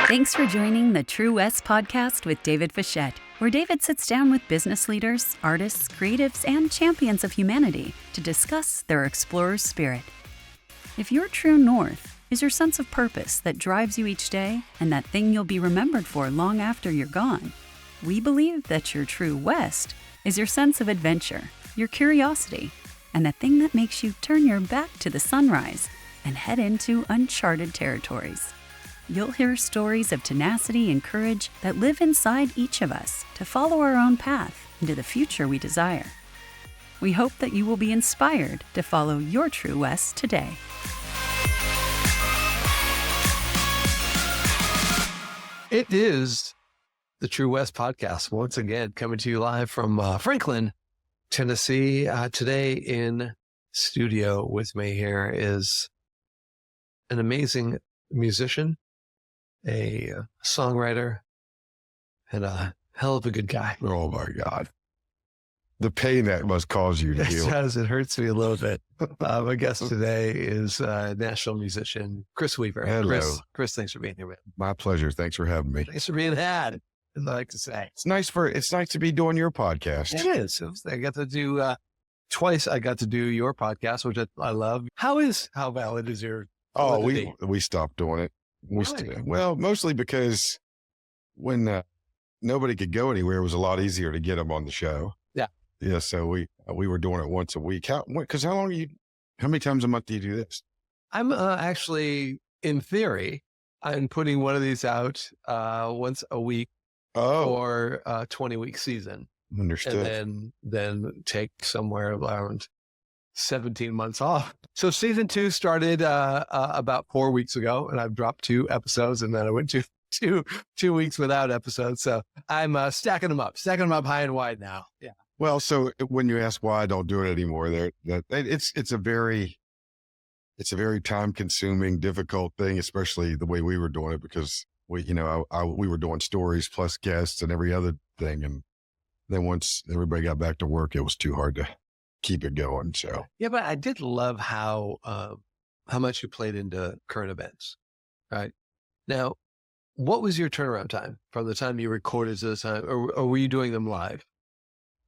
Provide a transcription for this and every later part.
Thanks for joining the True West podcast with David Fischette, where David sits down with business leaders, artists, creatives, and champions of humanity to discuss their explorer's spirit. If your true north is your sense of purpose that drives you each day and that thing you'll be remembered for long after you're gone, we believe that your true west is your sense of adventure, your curiosity, and the thing that makes you turn your back to the sunrise and head into uncharted territories. You'll hear stories of tenacity and courage that live inside each of us to follow our own path into the future we desire. We hope that you will be inspired to follow your true west today. It is the True West podcast, once again, coming to you live from Franklin, Tennessee. Today in studio with me here is an amazing musician, a songwriter, and a hell of a good guy. Oh my God. The pain that must cause you to feel. It hurts me a little bit. My guest today is Nashville musician Chris Weaver. Hello. Chris, thanks for being here, man. My pleasure. Thanks for having me. Thanks for being had, as I like to say. It's nice to be doing your podcast. It is. I got to do twice. I got to do your podcast, which I love. How valid is your? Oh, we stopped doing it. Well, mostly because when nobody could go anywhere, it was a lot easier to get them on the show. Yeah. So we were doing it once a week. How many times a month do you do this? I'm actually, in theory, I'm putting one of these out once a week for a 20-week season. Understood. And then take somewhere around 17 months off. So season 2 started about 4 weeks ago, and I've dropped 2 episodes, and then I went to two weeks without episodes. So I'm stacking them up high and wide now. Yeah. Well, so when you ask why I don't do it anymore, it's a very time consuming, difficult thing, especially the way we were doing it, because we were doing stories plus guests and every other thing. And then once everybody got back to work, it was too hard to keep it going. So yeah, but I did love how much you played into current events. Right now, what was your turnaround time from the time you recorded to the time, or were you doing them live?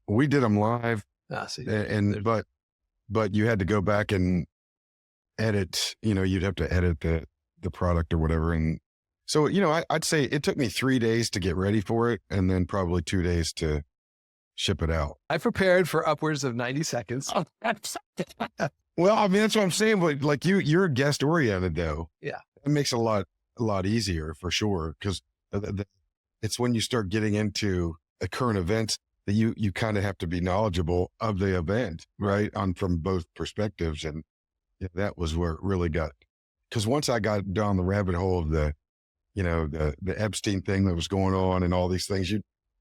We did them live, but you had to go back and edit. You'd have to edit the product or whatever. And so I'd say it took me 3 days to get ready for it, and then probably 2 days to ship it out. I prepared for upwards of 90 seconds. Well, I mean, that's what I'm saying. But like you're guest oriented though. Yeah. It makes it a lot easier for sure. Cause it's when you start getting into the current events that you kind of have to be knowledgeable of the event, right? From both perspectives. And that was where it really got, cause once I got down the rabbit hole of the Epstein thing that was going on and all these things,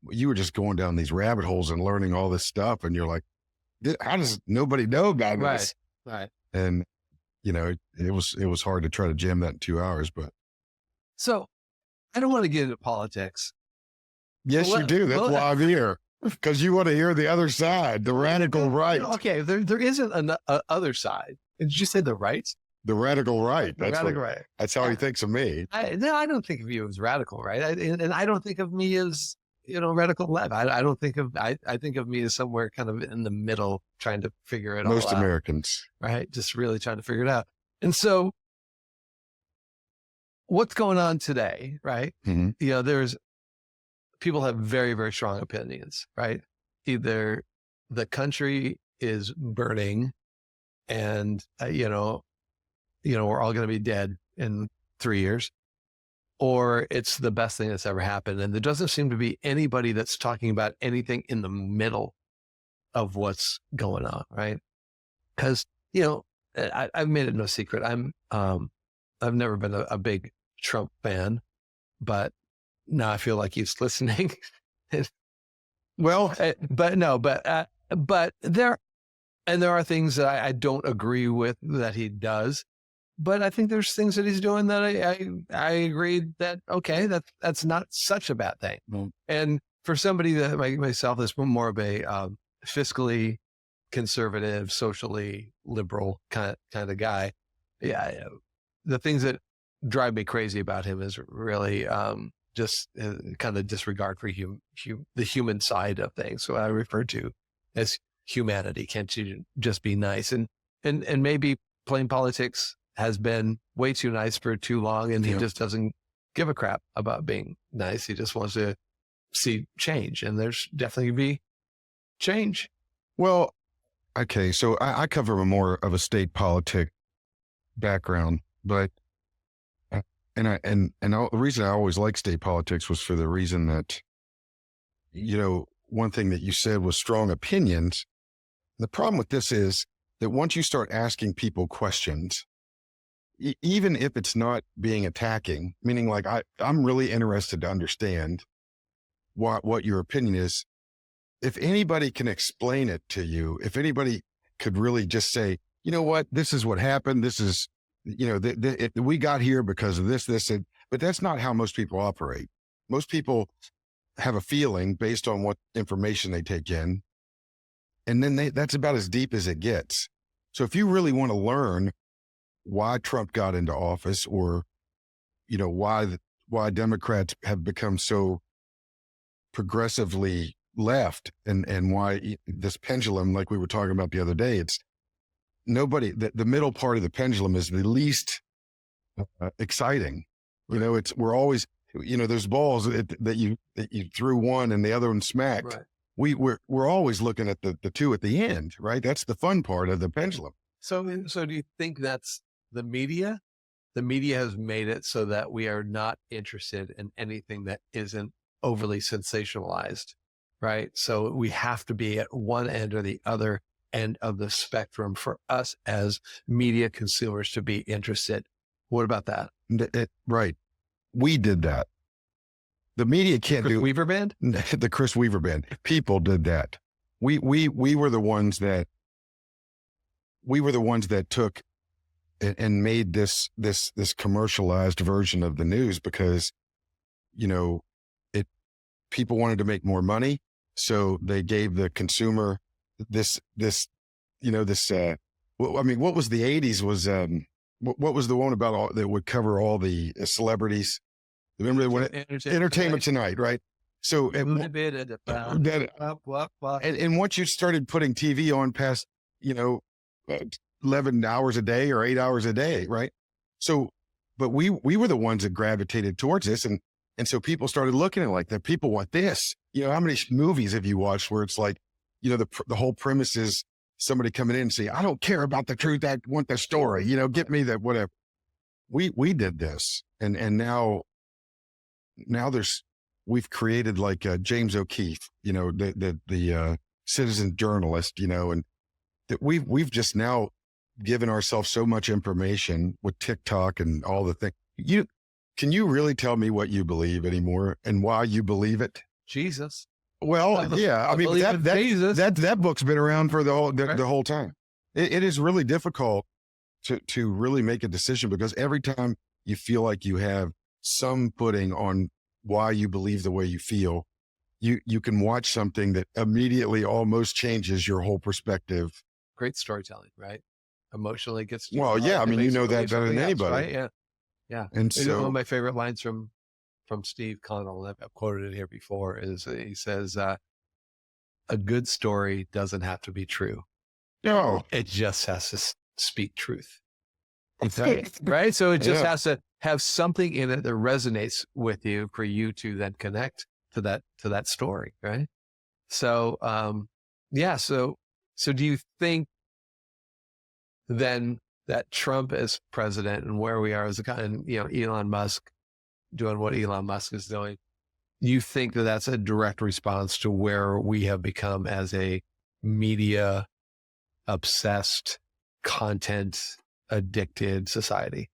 you were just going down these rabbit holes and learning all this stuff. And you're like, how does nobody know about this? Right. And it was hard to try to jam that in 2 hours, but. So I don't want to get into politics. Yes, you do. That's why I'm here. Because you want to hear the other side, the radical right. Okay, there isn't an other side. Did you say the right? The radical right. Right. That's how he thinks of me. I don't think of you as radical right, and I don't think of me as radical left. I don't think of I think of me as somewhere kind of in the middle, trying to figure it all out. Most Americans, right? Just really trying to figure it out. And so, what's going on today, right? Mm-hmm. People have very, very strong opinions, right? Either the country is burning and, we're all going to be dead in 3 years, or it's the best thing that's ever happened. And there doesn't seem to be anybody that's talking about anything in the middle of what's going on, right? Because, I've made it no secret. I've never been a big Trump fan, but now I feel like he's listening. Well, but there are things that I don't agree with that he does, but I think there's things that he's doing that I agree that, okay, that's not such a bad thing. Mm-hmm. And for somebody that myself is more of a fiscally conservative, socially liberal kind of guy, yeah, the things that drive me crazy about him is really just kind of disregard for the human side of things. So I refer to as humanity. Can't you just be nice? And maybe playing politics has been way too nice for too long, and he just doesn't give a crap about being nice. He just wants to see change, and there's definitely be change. Well, okay, so I cover more of a state politic background, but the reason I always liked state politics was for the reason that, one thing that you said was strong opinions. The problem with this is that once you start asking people questions, even if it's not being attacking, meaning like I'm really interested to understand what your opinion is. If anybody can explain it to you, if anybody could really just say, you know what, this is what happened. This is, we got here because of this, but that's not how most people operate. Most people have a feeling based on what information they take in. And then that's about as deep as it gets. So if you really want to learn why Trump got into office, or, why Democrats have become so progressively left, and why this pendulum, like we were talking about the other day, it's the middle part of the pendulum is the least exciting. We're always, those balls that you threw one and the other one smacked. Right. We're always looking at the two at the end, right? That's the fun part of the pendulum. So do you think that's the media? The media has made it so that we are not interested in anything that isn't overly sensationalized, right? So we have to be at one end or the other end of the spectrum for us as media consumers to be interested. What about that? Right. We did that. The media can't Chris do Weaver Band? The Chris Weaver Band. People did that. We were the ones that took and made this commercialized version of the news, because, people wanted to make more money. So they gave the consumer what was the 80s was, what was the one about that would cover all the celebrities? Remember when Entertainment Tonight, right? So and once you started putting TV on past, 11 hours a day or 8 hours a day, right? So, but we were the ones that gravitated towards this, and so people started looking at it like that. People want this. How many movies have you watched where it's like, the whole premise is somebody coming in and saying, I don't care about the truth, I want the story. Get me that whatever. We did this, and now we've created like James O'Keefe, the citizen journalist, and that we've just now given ourselves so much information with TikTok and all the things. Can you really tell me what you believe anymore and why you believe it? Jesus. Well, yeah. I mean, that book's been around for the whole time. It is really difficult to really make a decision, because every time you feel like you have some footing on why you believe the way you feel, you can watch something that immediately almost changes your whole perspective. Great storytelling, right? Emotionally gets. Well, yeah. I mean, you know that better than anybody, right? Yeah. Yeah. And so one of my favorite lines from Steve Connell, and I've quoted it here before, is he says, a good story doesn't have to be true. No, it just has to speak truth. Right. So it just has to have something in it that resonates with you for you to then connect to that story. Right. So, so do you think then that Trump as president and where we are as a kind, and Elon Musk doing what Elon Musk is doing, you think that that's a direct response to where we have become as a media obsessed, content addicted society?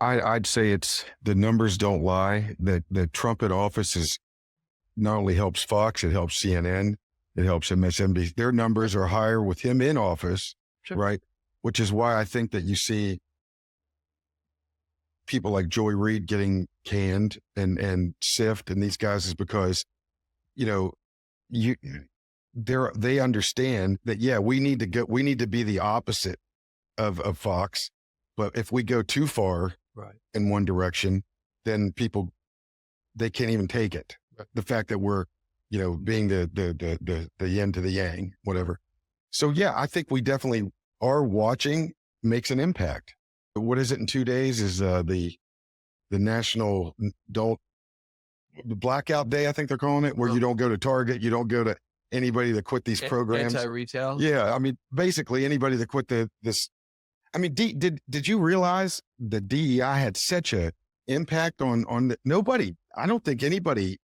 I'd say it's the numbers don't lie. That the Trump at office is not only helps Fox, it helps CNN, it helps MSNBC. Their numbers are higher with him in office. Sure. Right. Which is why I think that you see people like Joy Reid getting canned and Sift and these guys, is because, they understand that, we need to be the opposite of Fox, But if we go too far in one direction, then they can't even take it. The fact that we're, being the yin to the yang, whatever. So yeah, I think we definitely are watching makes an impact. What is it in 2 days is the National Blackout Day, I think they're calling it, where you don't go to Target, you don't go to anybody that quit these programs. Anti-retail? Yeah. I mean, basically anybody that quit this. I mean, did you realize the DEI had such a impact on nobody? I don't think anybody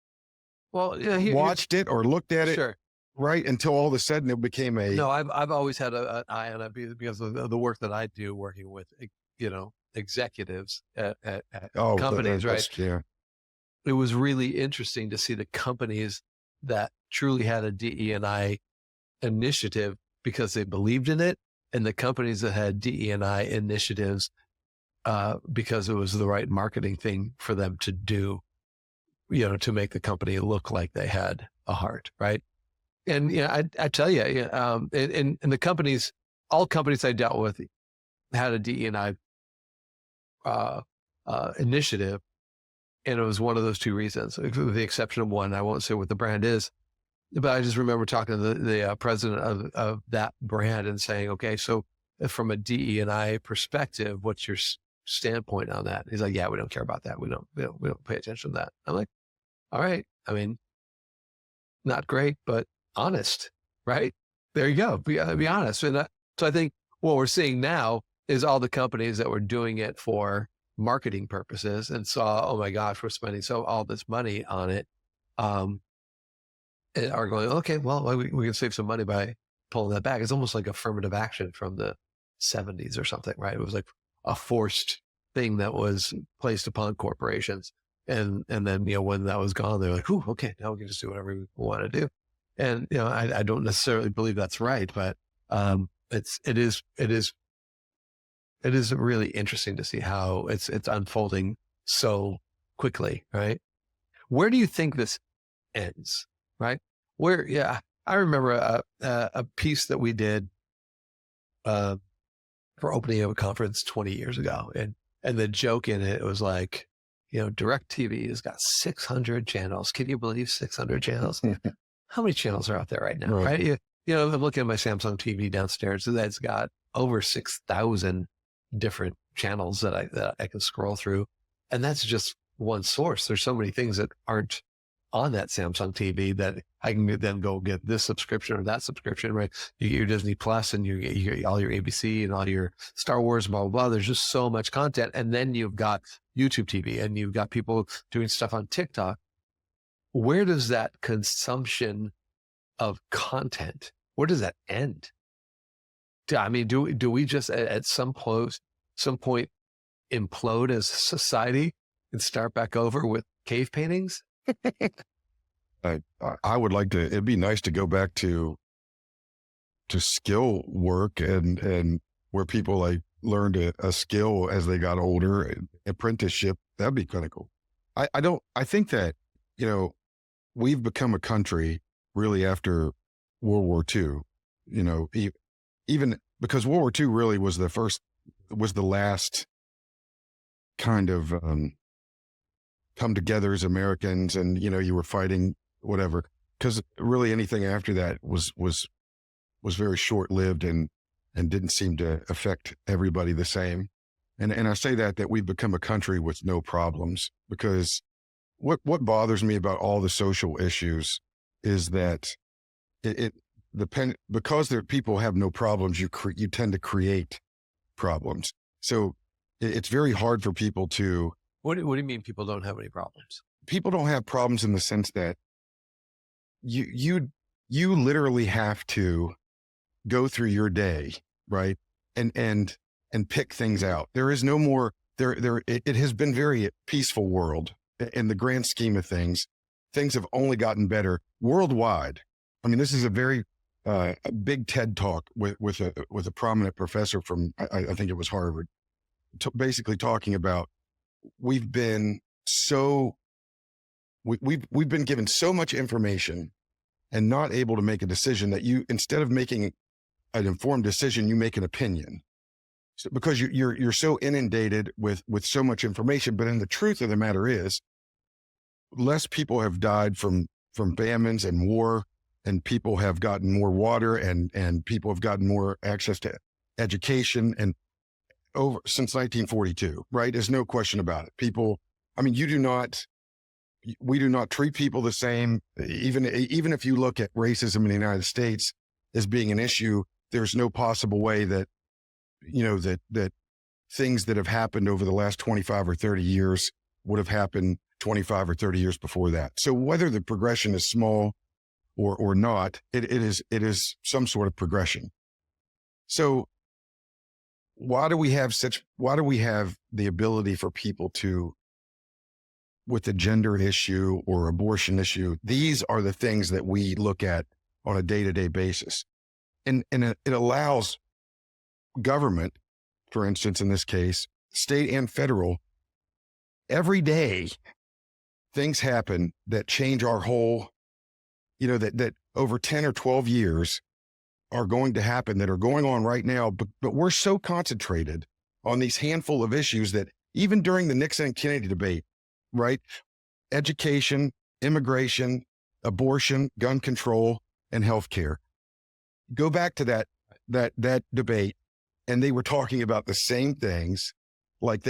watched it or looked at it. Sure. Right. Until all of a sudden it became No, I've always had an eye on it because of the work that I do working with, executives at companies, right? Yeah. It was really interesting to see the companies that truly had a DE&I initiative because they believed in it, and the companies that had DE&I initiatives because it was the right marketing thing for them to do, to make the company look like they had a heart, right? And I tell you, in the companies, all companies I dealt with had a DE&I initiative, and it was one of those two reasons, with the exception of one. I won't say what the brand is, but I just remember talking to the president of that brand and saying, okay, so from a DE&I perspective, what's your standpoint on that? He's like, yeah, we don't care about that. We don't pay attention to that. I'm like, all right. I mean, not great, but honest, right? There you go. Be honest. And so I think what we're seeing now is all the companies that were doing it for marketing purposes and saw, oh my gosh, we're spending all this money on it, are going, okay, well, we can save some money by pulling that back. It's almost like affirmative action from the 70s or something, right? It was like a forced thing that was placed upon corporations. And then, when that was gone, they're like, ooh, okay, now we can just do whatever we want to do. And, I don't necessarily believe that's right, but it is really interesting to see how it's unfolding so quickly, right? Where do you think this ends, right? I remember a piece that we did for opening of a conference 20 years ago. And the joke in it was like, DirecTV has got 600 channels. Can you believe 600 channels? How many channels are out there right now, right? I'm looking at my Samsung TV downstairs, and that's got over 6,000 different channels that I can scroll through. And that's just one source. There's so many things that aren't on that Samsung TV that I can then go get this subscription or that subscription, right? You get your Disney Plus and you get all your ABC and all your Star Wars, blah, blah, blah. There's just so much content. And then you've got YouTube TV and you've got people doing stuff on TikTok. Where does that consumption of content, where does that end? I mean, do we just at some point implode as a society and start back over with cave paintings? I would like to, it'd be nice to go back to skill work and where people learned a skill as they got older, apprenticeship. That'd be kind of cool. I think that, we've become a country really after World War II, even because World War II really was the last kind of come together as Americans, and you were fighting whatever, because really anything after that was very short-lived and didn't seem to affect everybody the same. And I say that we've become a country with no problems, because what bothers me about all the social issues is that because people have no problems, you tend to create problems. So it's very hard for people to. What do you mean people don't have any problems? People don't have problems in the sense that you literally have to go through your day, right? And pick things out. There is no more it has been very peaceful world in the grand scheme of things. Things have only gotten better worldwide. I mean, this is a very a big TED talk with a prominent professor from I think it was Harvard, basically talking about we've been given so much information and not able to make a decision that instead of making an informed decision, you make an opinion. because you're so inundated with so much information. But in the truth of the matter is, less people have died from famines and war, and people have gotten more water, and people have gotten more access to education and over since 1942, right? There's no question about it. People, I mean, we do not treat people the same. Even if you look at racism in the United States as being an issue, there's no possible way that, that things that have happened over the last 25 or 30 years would have happened 25 or 30 years before that. So whether the progression is small or not, it is some sort of progression. So why do we have the ability for people to, with the gender issue or abortion issue, these are the things that we look at on a day-to-day basis. And it allows government, for instance, in this case, state and federal, every day things happen that change our whole, that over 10 or 12 years are going to happen, that are going on right now. But we're so concentrated on these handful of issues that even during the Nixon and Kennedy debate, right? Education, immigration, abortion, gun control, and healthcare. Go back to that debate, and they were talking about the same things like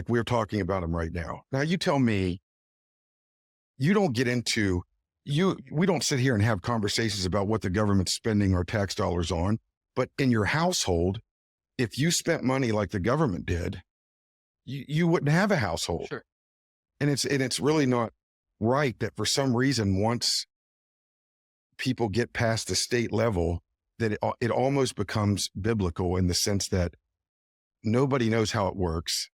we're talking about them right now. Now you tell me, we don't sit here and have conversations about what the government's spending our tax dollars on, but in your household, if you spent money like the government did, you wouldn't have a household. Sure. And it's really not right that for some reason, once people get past the state level, that it almost becomes biblical in the sense that nobody knows how it works.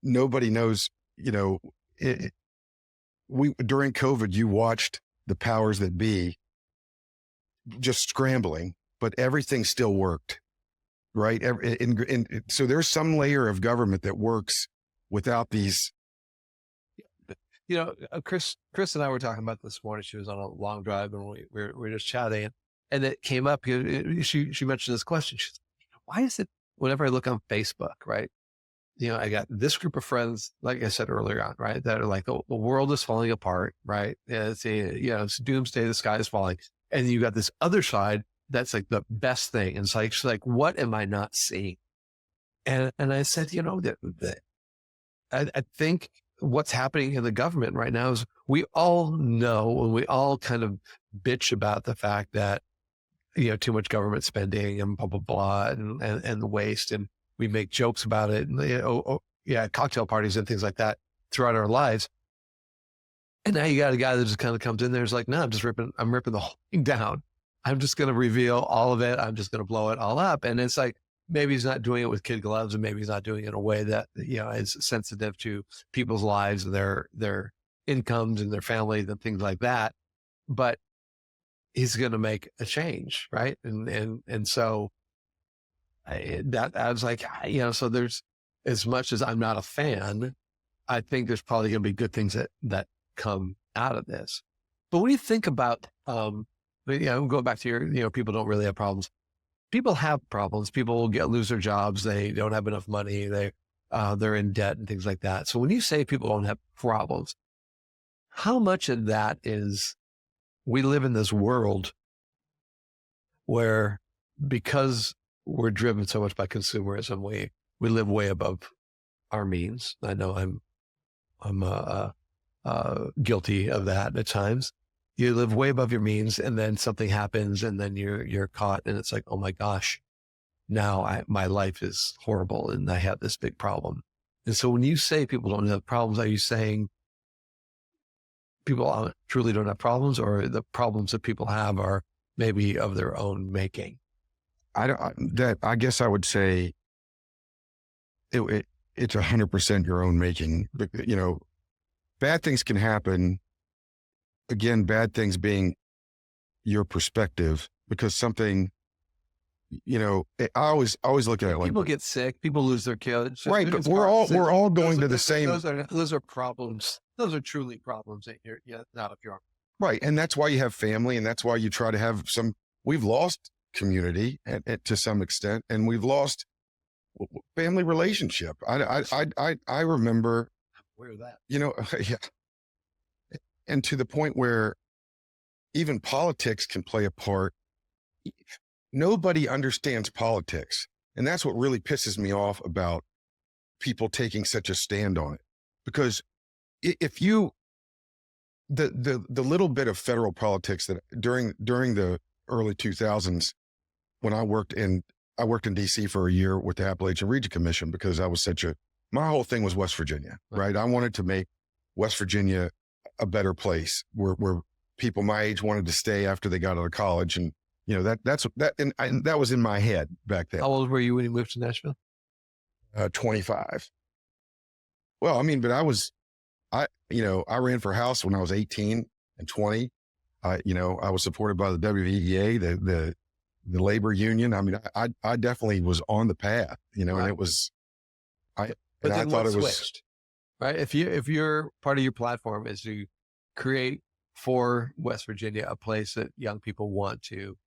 Nobody knows, during COVID, you watched the powers that be just scrambling, but everything still worked, right? So there's some layer of government that works without these. Chris and I were talking about this morning. She was on a long drive, and we were just chatting, and it came up. She mentioned this question. She's like, why is it whenever I look on Facebook, right? I got this group of friends, like I said earlier on, right, that are like, the world is falling apart, right? It's doomsday, the sky is falling. And you got this other side that's like the best thing. And it's like, she's like, what am I not seeing? And I said, I think what's happening in the government right now is we all know, and we all kind of bitch about the fact that, too much government spending and blah, blah, blah, and the waste. And we make jokes about it, and cocktail parties and things like that throughout our lives. And now you got a guy that just kind of comes in there and is like, no, I'm ripping the whole thing down. I'm just going to reveal all of it. I'm just going to blow it all up. And it's like, maybe he's not doing it with kid gloves, and maybe he's not doing it in a way that, is sensitive to people's lives and their incomes and their families and things like that. But he's going to make a change. Right. And so I was like, so there's, as much as I'm not a fan, I think there's probably going to be good things that come out of this. But when you think about, going back to your, people don't really have problems. People have problems. People will lose their jobs. They don't have enough money. They're in debt and things like that. So when you say people don't have problems, how much of that is we live in this world where, because we're driven so much by consumerism, we live way above our means. I know I'm guilty of that at times. You live way above your means, and then something happens, and then you're caught, and it's like, oh my gosh, now my life is horrible, and I have this big problem. And so when you say people don't have problems, are you saying people truly don't have problems, or the problems that people have are maybe of their own making? I guess I would say it's 100% your own making. Bad things can happen. Again, bad things being your perspective, because something, I always look at it like, people get sick, people lose their kids. Right. But we're all going to the same. Those are problems. Those are truly problems that you're not of your own. Right. And that's why you have family, and that's why you try to have we've lost community to some extent, and we've lost family relationship. I remember, Where that? yeah. And to the point where even politics can play a part. Nobody understands politics. And that's what really pisses me off about people taking such a stand on it. Because if you, the little bit of federal politics that during the early 2000s, when I worked in DC for a year with the Appalachian Region Commission, because I was my whole thing was West Virginia, right? I wanted to make West Virginia a better place where people my age wanted to stay after they got out of college. And, that was in my head back then. How old were you when you moved to Nashville? 25. Well, I mean, but I ran for House when I was 18 and 20. I was supported by the WVEA, the labor union. I mean, I definitely was on the path, and it was, I thought it was switched, right. If your part of your platform is to create for West Virginia a place that young people want to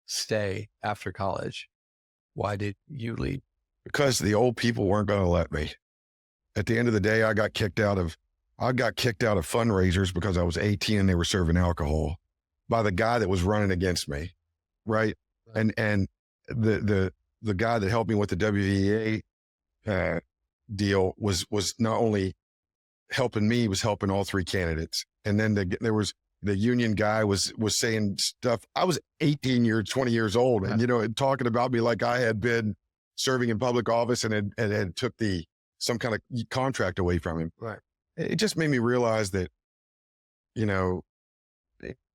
stay after college, why did you leave? Because the old people weren't going to let me. At the end of the day, I got kicked out of fundraisers because I was 18 and they were serving alcohol by the guy that was running against me. Right. And the guy that helped me with the WVA deal was not only helping me, he was helping all three candidates. And then there was the union guy was saying stuff. I was 20 years old, and and talking about me like I had been serving in public office and had took some kind of contract away from him. Right. It just made me realize that,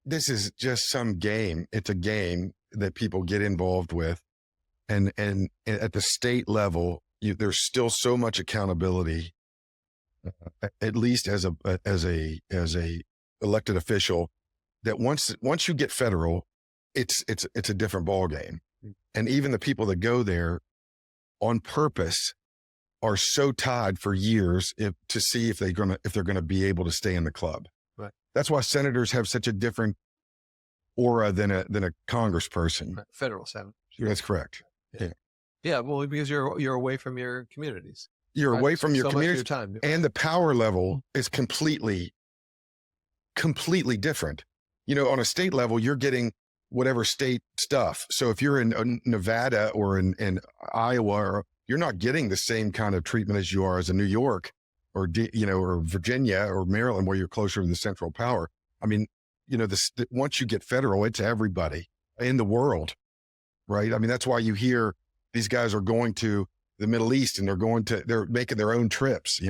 this is just some game. It's a game that people get involved with. And at the state level, there's still so much accountability, at least as a elected official, that once you get federal, it's a different ball game. And even the people that go there on purpose are so tied for years to see if they're gonna be able to stay in the club. Right. That's why senators have such a different aura than a congressperson. Right. Federal senator. That's correct. Yeah. Yeah. Well, because you're away from your communities. You're away from your community, your time. And the power level is completely different. On a state level, you're getting whatever state stuff. So if you're in Nevada or in Iowa, you're not getting the same kind of treatment as you are as in New York or Virginia or Maryland, where you're closer to the central power. I mean, once you get federal, it's everybody in the world, right? I mean, that's why you hear these guys are going to the Middle East and they're making their own trips,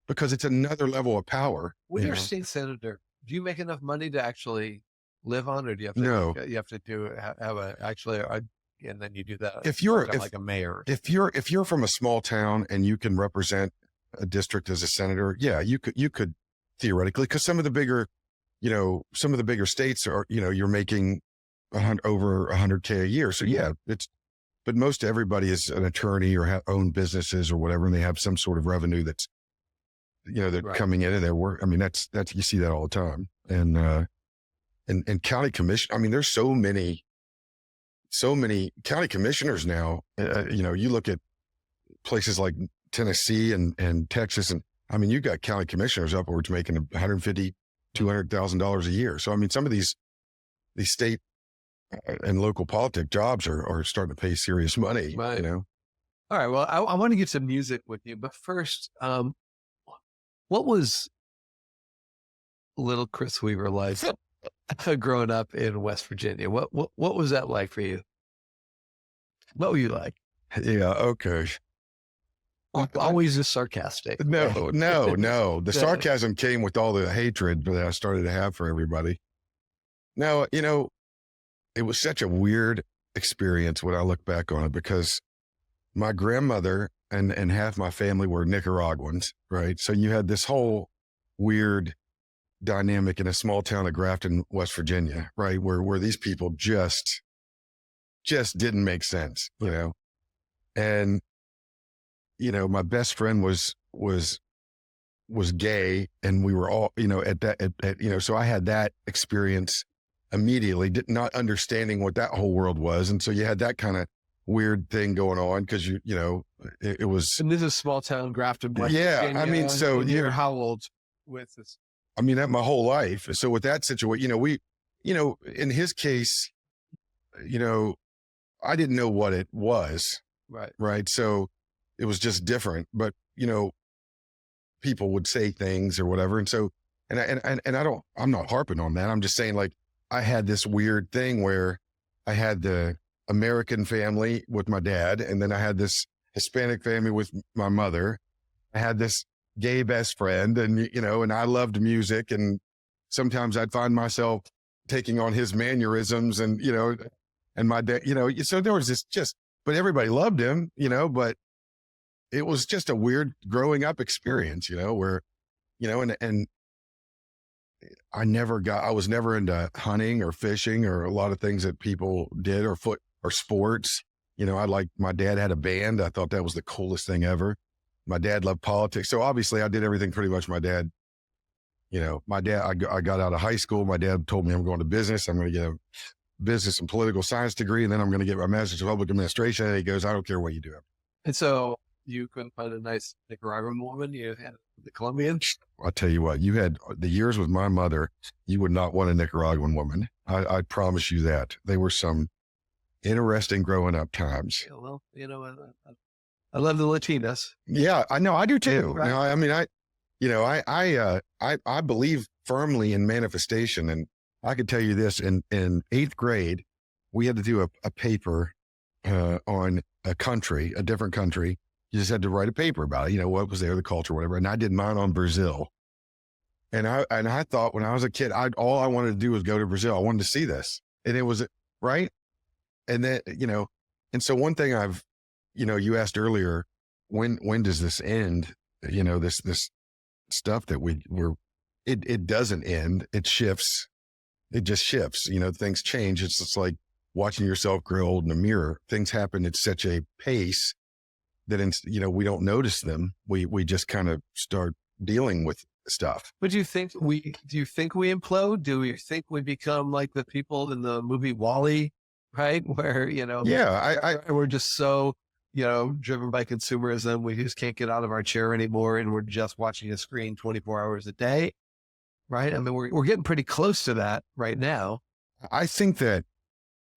because it's another level of power. When you're a state senator, do you make enough money to actually live on, or do you have to? No. You have to and then you do that. If you're like a mayor, if you're from a small town and you can represent a district as a senator, yeah, you could theoretically, because some of the bigger states are, you're making over 100K a year. So yeah, but most everybody is an attorney or own businesses or whatever, and they have some sort of revenue that's, they're right. Coming in and their work. I mean, that's you see that all the time. And county commission. I mean, there's so many county commissioners now. You look at places like Tennessee and Texas, and I mean, you got county commissioners upwards making $150,000, $200,000 a year. So I mean, some of these state and local politic jobs are starting to pay serious money. Right. All right. Well, I want to get some music with you, but first, what was little Chris Weaver like growing up in West Virginia? What was that like for you? What were you like? Yeah. Okay. Always just sarcastic. No. The sarcasm came with all the hatred that I started to have for everybody. No, it was such a weird experience when I look back on it, because my grandmother and half my family were Nicaraguans, right? So you had this whole weird dynamic in a small town of Grafton, West Virginia, right? Where these people just didn't make sense, And, my best friend was gay, and we were all, so I had that experience immediately, not understanding what that whole world was. And so you had that kind of weird thing going on because it was. And this is small town Grafton, West Yeah, Virginia. I mean, so you're how old with this? I mean, that my whole life. So with that situation, in his case, I didn't know what it was. Right. Right. So it was just different, but people would say things or whatever. And so, I'm not harping on that. I'm just saying, like, I had this weird thing where I had the American family with my dad, and then I had this Hispanic family with my mother. I had this gay best friend, and, and I loved music. And sometimes I'd find myself taking on his mannerisms and, and my dad, so there was this but everybody loved him, but it was just a weird growing up experience, where, and I was never into hunting or fishing or a lot of things that people did or sports. My dad had a band. I thought that was the coolest thing ever. My dad loved politics. So obviously I did everything pretty much my dad, I got out of high school. My dad told me I'm going to business. I'm going to get a business and political science degree, and then I'm going to get my master's in public administration. And he goes, I don't care what you do. And so you couldn't find a nice Nicaraguan woman. You had the Colombian. I'll tell you what, you had the years with my mother, you would not want a Nicaraguan woman. I promise you that. They were some interesting growing up times. Yeah, well, I love the Latinas. Yeah, I know. I do too. Right. I mean, I believe firmly in manifestation. And I could tell you this, in 8th grade, we had to do a paper on a different country. You just had to write a paper about it, what was there, the culture, whatever. And I did mine on Brazil. And I thought when I was a kid, all I wanted to do was go to Brazil. I wanted to see this. And it was right. And then, and so one thing you asked earlier, when does this end? This stuff that it doesn't end. It shifts. It just shifts, things change. It's just like watching yourself grow old in a mirror. Things happen at such a pace that, we don't notice them. We just kind of start dealing with stuff. But do you think we implode? Do you think we become like the people in the movie WALL-E, right? Where, we're just so, driven by consumerism. We just can't get out of our chair anymore. And we're just watching a screen 24 hours a day. Right. I mean, we're getting pretty close to that right now. I think that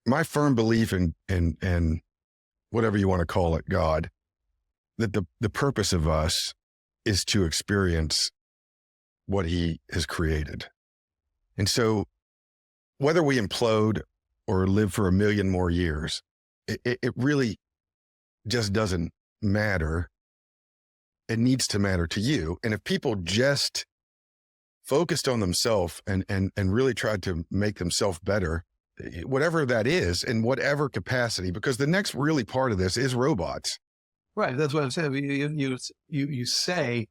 my firm belief in whatever you want to call it, God, that the purpose of us is to experience what he has created. And so whether we implode or live for 1 million more years, it really just doesn't matter. It needs to matter to you. And if people just focused on themselves and really tried to make themselves better, whatever that is, in whatever capacity, because the next really part of this is robots. Right. That's what I'm saying. You say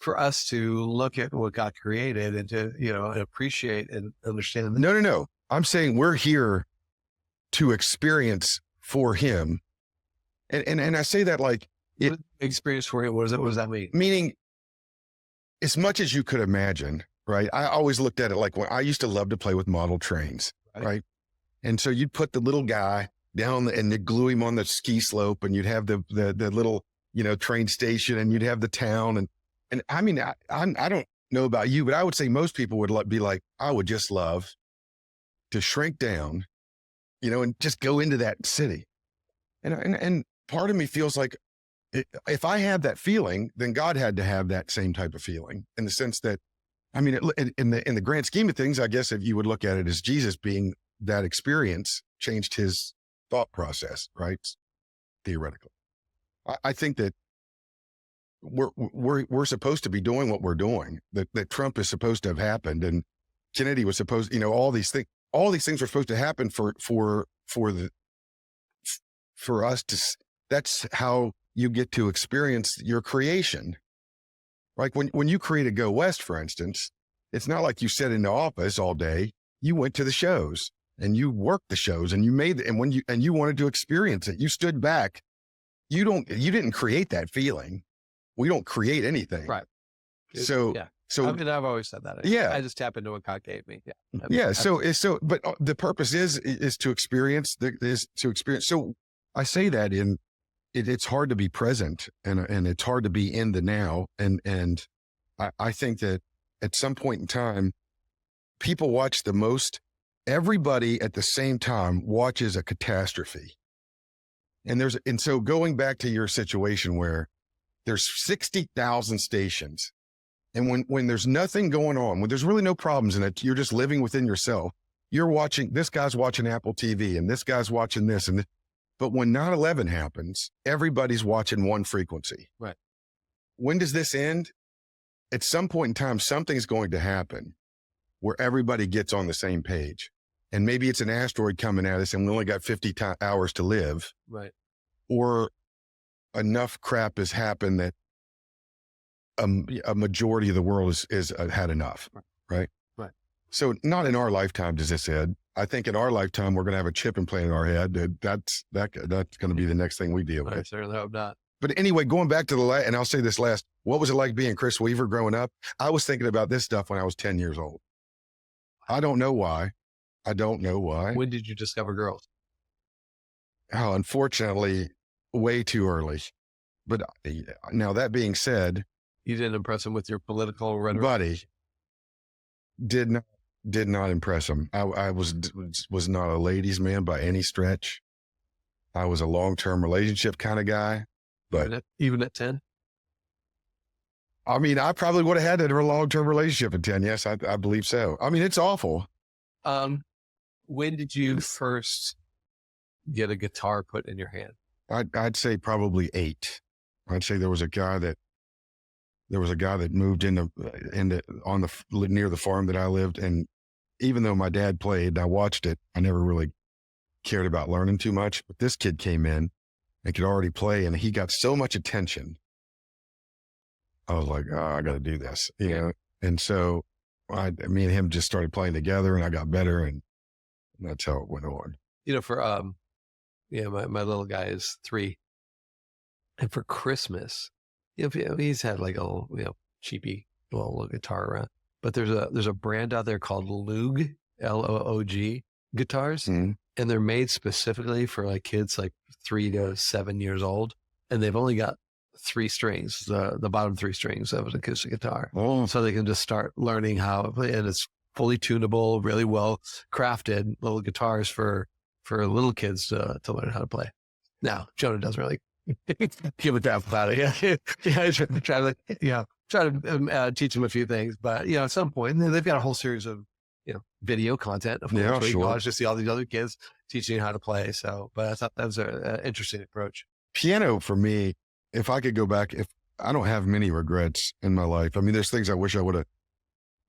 for us to look at what God created and to, appreciate and understand. No. I'm saying we're here to experience for him. And I say that like experience for him. What does that mean? Meaning as much as you could imagine. Right. I always looked at it like when I used to love to play with model trains. Right. And so you'd put the little guy down and they'd glue him on the ski slope, and you'd have the little, train station, and you'd have the town. And I mean, I don't know about you, but I would say most people would be like, I would just love to shrink down, and just go into that city. And part of me feels like if I had that feeling, then God had to have that same type of feeling, in the sense that, I mean, in the grand scheme of things, I guess if you would look at it as Jesus being that experience changed his thought process, right? Theoretically, I think that we're supposed to be doing what we're doing. That Trump is supposed to have happened, and Kennedy was supposed, all these things were supposed to happen for us to. That's how you get to experience your creation. Like when you created Go West, for instance, it's not like you sat in the office all day. You went to the shows and you worked the shows and you made it. And you wanted to experience it. You stood back. You didn't create that feeling. We don't create anything. Right. So I mean, I've always said that. I just tap into what God gave me. Yeah. Yeah. But the purpose is to experience. So I say that it's hard to be present and it's hard to be in the now. And I think that at some point in time, people watch everybody at the same time watches a catastrophe. And so going back to your situation where there's 60,000 stations, and when there's nothing going on, when there's really no problems in it, you're just living within yourself. You're watching, this guy's watching Apple TV and this guy's watching this. But when 9/11 happens, everybody's watching one frequency. Right. When does this end? At some point in time, something's going to happen where everybody gets on the same page. And maybe it's an asteroid coming at us and we only got 50 hours to live. Right. Or enough crap has happened that a majority of the world is had enough. Right. Right. So not in our lifetime does this end. I think in our lifetime, we're going to have a chip implanted in our head. That's going to be the next thing we deal with. I certainly hope not. But anyway, going back to and I'll say this last, what was it like being Chris Weaver growing up? I was thinking about this stuff when I was 10 years old. I don't know why. When did you discover girls? Oh, unfortunately, way too early. But now that being said, You didn't impress them with your political rhetoric? buddy, did not impress him. I was not a ladies' man by any stretch. I was a long-term relationship kind of guy, but even at 10? I mean, I probably would have had a long-term relationship at 10. Yes, I believe so. I mean, it's awful. When did you first get a guitar put in your hand? I'd say probably 8. I'd say there was a guy that moved near the farm that I lived. And even though my dad played, I watched it. I never really cared about learning too much, but this kid came in and could already play and he got so much attention. I was like, oh, I got to do this, you know? And so me and him just started playing together and I got better and that's how it went on. You know, for, my little guy is 3. And for Christmas, he's had like a little, cheapy little guitar around, but there's a brand out there called Loog, Loog guitars. Mm-hmm. And they're made specifically for like kids like 3 to 7 years old. And they've only got 3 strings, the bottom 3 strings of an acoustic guitar. Oh. So they can just start learning how to play. And it's fully tunable, really well crafted little guitars for little kids to learn how to play. Now, Jonah doesn't really give a damn about it. Try to teach them a few things, but at some point they've got a whole series of video content. Of course, yeah, where you sure. just see all these other kids teaching you how to play. So, but I thought that was an interesting approach. Piano for me, if I could go back, if I don't have many regrets in my life. I mean, there's things I wish I would have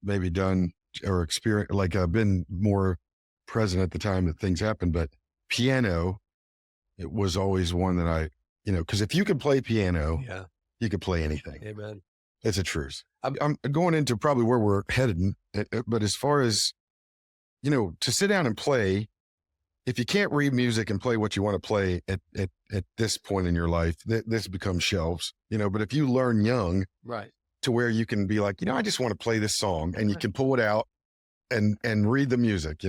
maybe done or experienced, like I've been more present at the time that things happened, but piano, it was always one that I, because if you could play piano, you could play anything. Amen. It's a truth. I'm going into probably where we're headed, but as far as, to sit down and play, if you can't read music and play what you want to play at this point in your life, this becomes shelves, but if you learn young, right, to where you can be like, I just want to play this song and you can pull it out and read the music,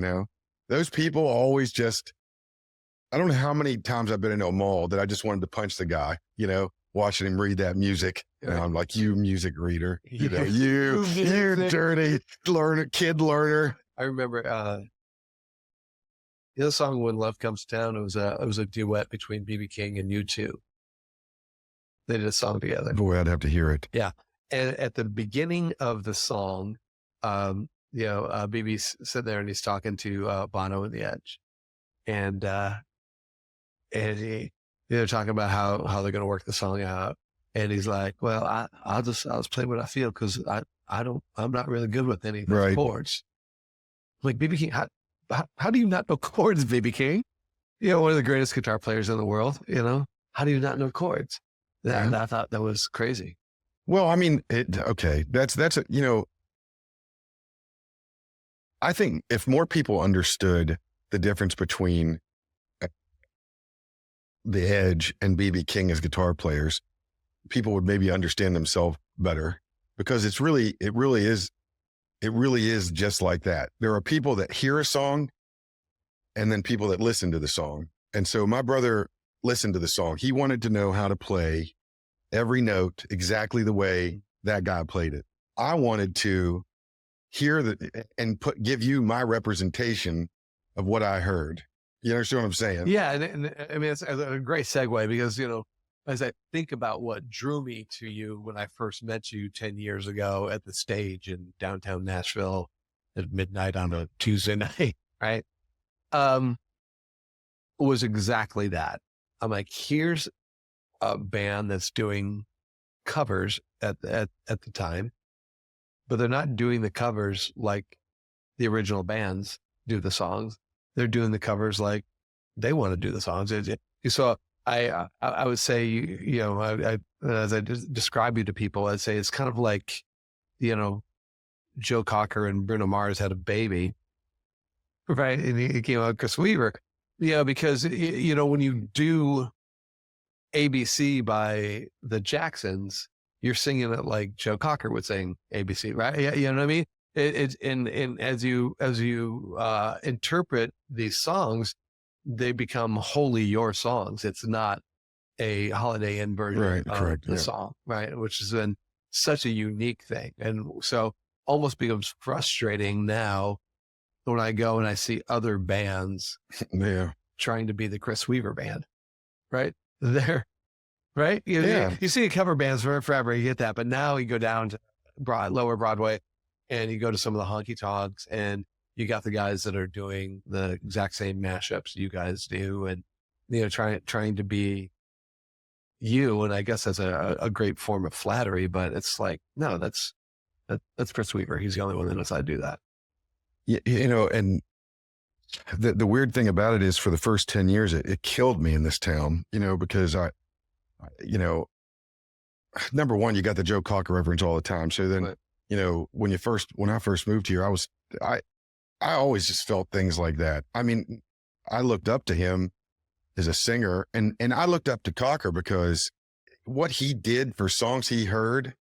those people always just, I don't know how many times I've been in a mall that I just wanted to punch the guy, watching him read that music. And I'm like, you music reader, you dirty kid learner. I remember, the song "When Love Comes to Town." It was a duet between B.B. King and U2. They did a song together. Boy, I'd have to hear it. Yeah, and at the beginning of the song, B.B.'s sitting there and he's talking to Bono and the Edge, and they're talking about how they're going to work the song out, and he's like, "Well, I'll just play what I feel because I'm not really good with any chords." Like B.B. King, how do you not know chords, B.B. King? One of the greatest guitar players in the world. How do you not know chords? I thought that was crazy. Well, I mean, that's I think if more people understood the difference between the Edge and B.B. King as guitar players, people would maybe understand themselves better, because it really is just like that. There are people that hear a song and then people that listen to the song. And so my brother listen to the song. He wanted to know how to play every note exactly the way that guy played it. I wanted to hear that and give you my representation of what I heard. You understand what I'm saying? Yeah. And I mean, it's a great segue because, as I think about what drew me to you when I first met you 10 years ago at the stage in downtown Nashville at midnight on a Tuesday night, right? Was exactly that. I'm like, here's a band that's doing covers at the time, but they're not doing the covers like the original bands do the songs. They're doing the covers like they want to do the songs. So I would say, as I describe you to people, I'd say it's kind of like, Joe Cocker and Bruno Mars had a baby, right? And he came out Chris Weaver, because, when you do ABC by the Jacksons, you're singing it like Joe Cocker would sing ABC, right? Yeah, you know what I mean? And as you interpret these songs, they become wholly your songs. It's not a Holiday Inn version of the song, right? Which has been such a unique thing. And so almost becomes frustrating now when I go and I see other bands trying to be the Chris Weaver band, right? Right? You see cover bands forever, you get that. But now you go down to lower Broadway and you go to some of the honky tonks and you got the guys that are doing the exact same mashups you guys do. And, trying to be you. And I guess that's a great form of flattery, but it's like, no, that's Chris Weaver. He's the only one that knows how to do that. And the weird thing about it is for the first 10 years, it killed me in this town, because number one, you got the Joe Cocker reference all the time. So then, when I first moved here, I always just felt things like that. I mean, I looked up to him as a singer and I looked up to Cocker because what he did for songs he heard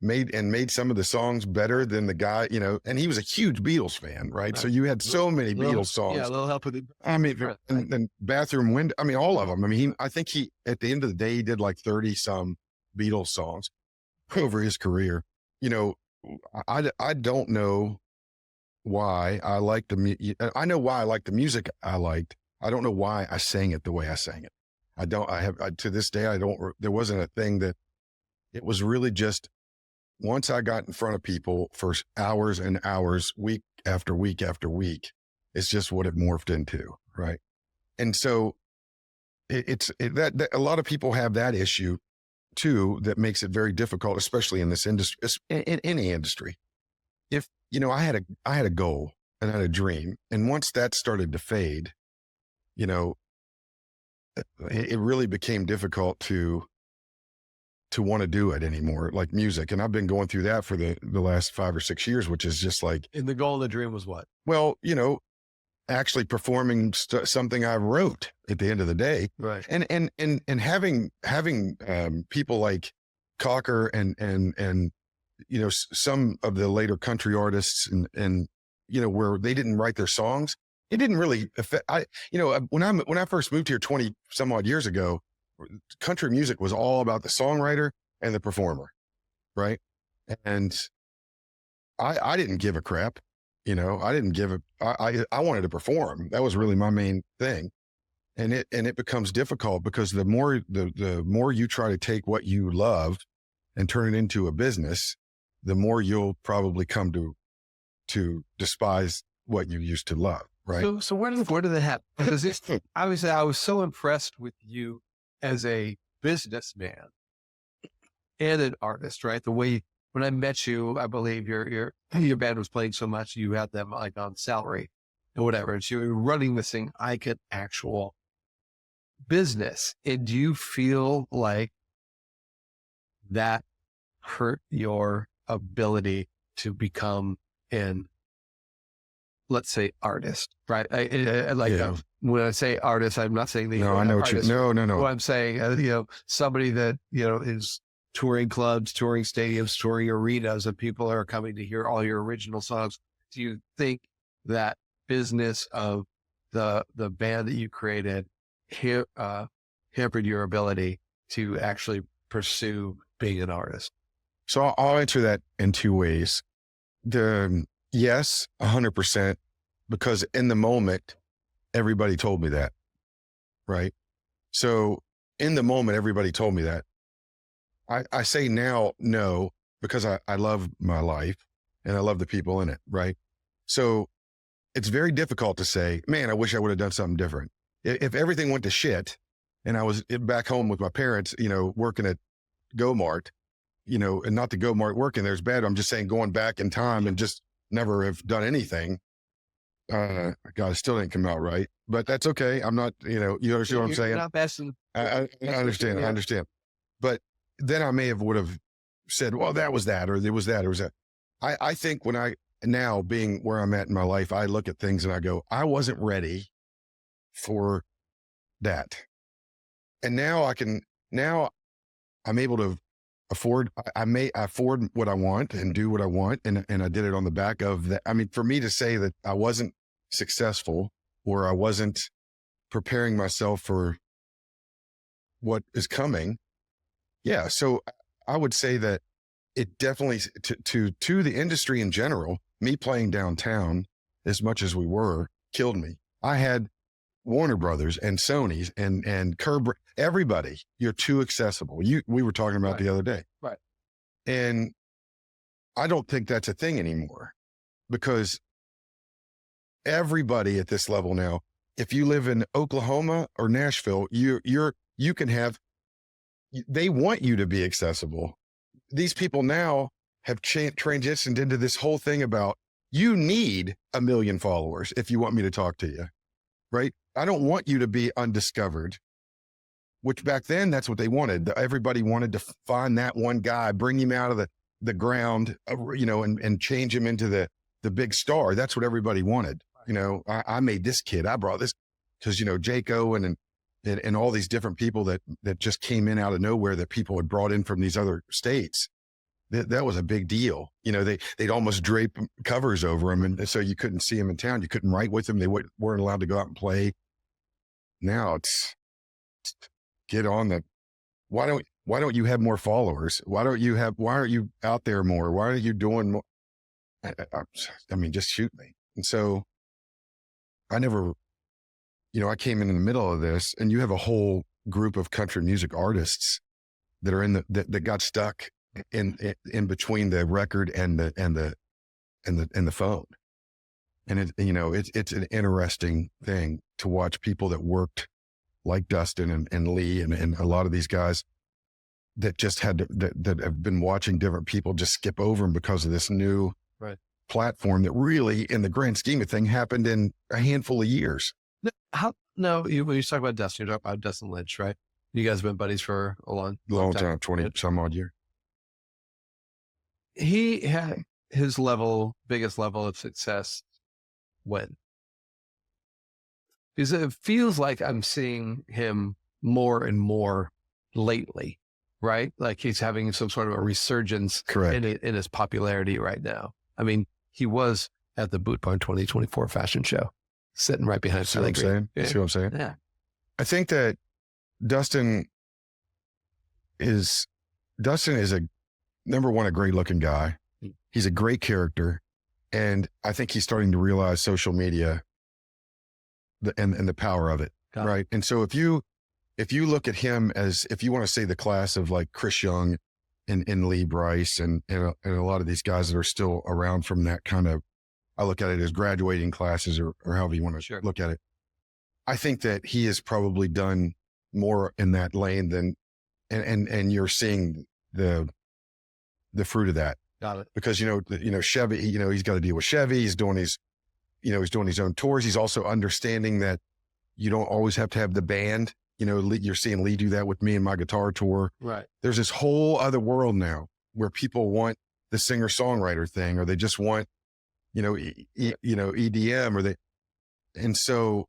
made some of the songs better than the guy, and he was a huge Beatles fan, right? So you had so many Beatles songs. Yeah, a little help with it. I mean, and Bathroom Window, I mean, all of them. I mean, I think at the end of the day, he did like 30 some Beatles songs over his career. I don't know why I like I know why I like the music I liked. I don't know why I sang it the way I sang it. To this day, there wasn't a thing that it was really just once I got in front of people for hours and hours, week after week after week, it's just what it morphed into. Right. And so that a lot of people have that issue too, that makes it very difficult, especially in this industry, in any industry. If, I had a goal and I had a dream, and once that started to fade, it really became difficult to want to do it anymore, like music. And I've been going through that for the last 5 or 6 years, which is just like. And the goal of the dream was what? Well, actually performing something I wrote at the end of the day. Right. And having people like Cocker and some of the later country artists and where they didn't write their songs, it didn't really affect. When I first moved here 20 some odd years ago, country music was all about the songwriter and the performer, right? And I didn't give a crap, I didn't give I wanted to perform. That was really my main thing. And it becomes difficult because the more you try to take what you love and turn it into a business, the more you'll probably come to despise what you used to love, right? So where did that happen? Because obviously I was so impressed with you as a businessman and an artist, right? The way when I met you, I believe your band was playing so much, you had them like on salary or whatever, and so you were running this thing like an actual business. And do you feel like that hurt your ability to become an, let's say, artist, right? When I say artist, I'm not saying that. No, I know what you. No. What I'm saying, somebody that is touring clubs, touring stadiums, touring arenas, and people are coming to hear all your original songs. Do you think that business of the band that you created hampered your ability to actually pursue being an artist? So I'll answer that in two ways. Yes, 100%, because in the moment, everybody told me that, right? So in the moment, everybody told me that. I say now, no, because I love my life and I love the people in it, right? So it's very difficult to say, man, I wish I would have done something different. If everything went to shit and I was back home with my parents, working at Go-Mart, and not the Go-Mart working there's bad. I'm just saying going back in time and just never have done anything. God, it still didn't come out right, but that's okay. I'm not, you understand what I'm saying? You're not besting. I understand. Yeah. I understand. But then I would have said, well, that was that, or there was that, or was that. I think now being where I'm at in my life, I look at things and I go, I wasn't ready for that. And now I'm able to afford what I want and do what I want. And I did it on the back of that. I mean, for me to say that I wasn't successful or I wasn't preparing myself for what is coming. Yeah. So I would say that it definitely to the industry in general, me playing downtown as much as we were killed me. I had Warner Brothers and Sony's and Curb, everybody, you're too accessible. We were talking about the other day. Right. And I don't think that's a thing anymore because everybody at this level now, if you live in Oklahoma or Nashville, you can have, they want you to be accessible. These people now have transitioned into this whole thing about you need 1 million followers if you want me to talk to you, right? I don't want you to be undiscovered, which back then that's what they wanted. Everybody wanted to find that one guy, bring him out of the ground, and change him into the big star. That's what everybody wanted. I made this kid, I brought this because, Jaco and all these different people that just came in out of nowhere that people had brought in from these other states. That was a big deal. They'd almost drape covers over them. And so you couldn't see them in town. You couldn't write with them. They weren't allowed to go out and play. Now it's get on the, why don't you have more followers? Why aren't you out there more? Why are you doing more? I mean, just shoot me. And so I never, I came in the middle of this and you have a whole group of country music artists that are that got stuck in between the record and the phone. And it's an interesting thing to watch people that worked like Dustin and Lee and a lot of these guys that just that have been watching different people just skip over them because of this new platform that really, in the grand scheme of thing, happened in a handful of years. When you talk about Dustin, you talk about Dustin Lynch, right? You guys have been buddies for a long time, 20 some odd year. He had his biggest level of success when? Because it feels like I'm seeing him more and more lately, right? Like he's having some sort of a resurgence in his popularity right now. I mean, he was at the Boot Barn 2024 fashion show, sitting right behind. See what I'm saying? Yeah. See what I'm saying? Yeah. I think that Dustin is number one, a great looking guy. He's a great character. And I think he's starting to realize social media and the power of it. Right. And so if you look at him as, if you want to say the class of like Chris Young and Lee Bryce and a lot of these guys that are still around from that kind of, I look at it as graduating classes or however you want to look at it. I think that he has probably done more in that lane than, and you're seeing the fruit of that. Got it. Because, Chevy, he's got to deal with Chevy. He's doing his own tours. He's also understanding that you don't always have to have the band. You're seeing Lee do that with me and my guitar tour. Right. There's this whole other world now where people want the singer-songwriter thing, or they just want, EDM, and so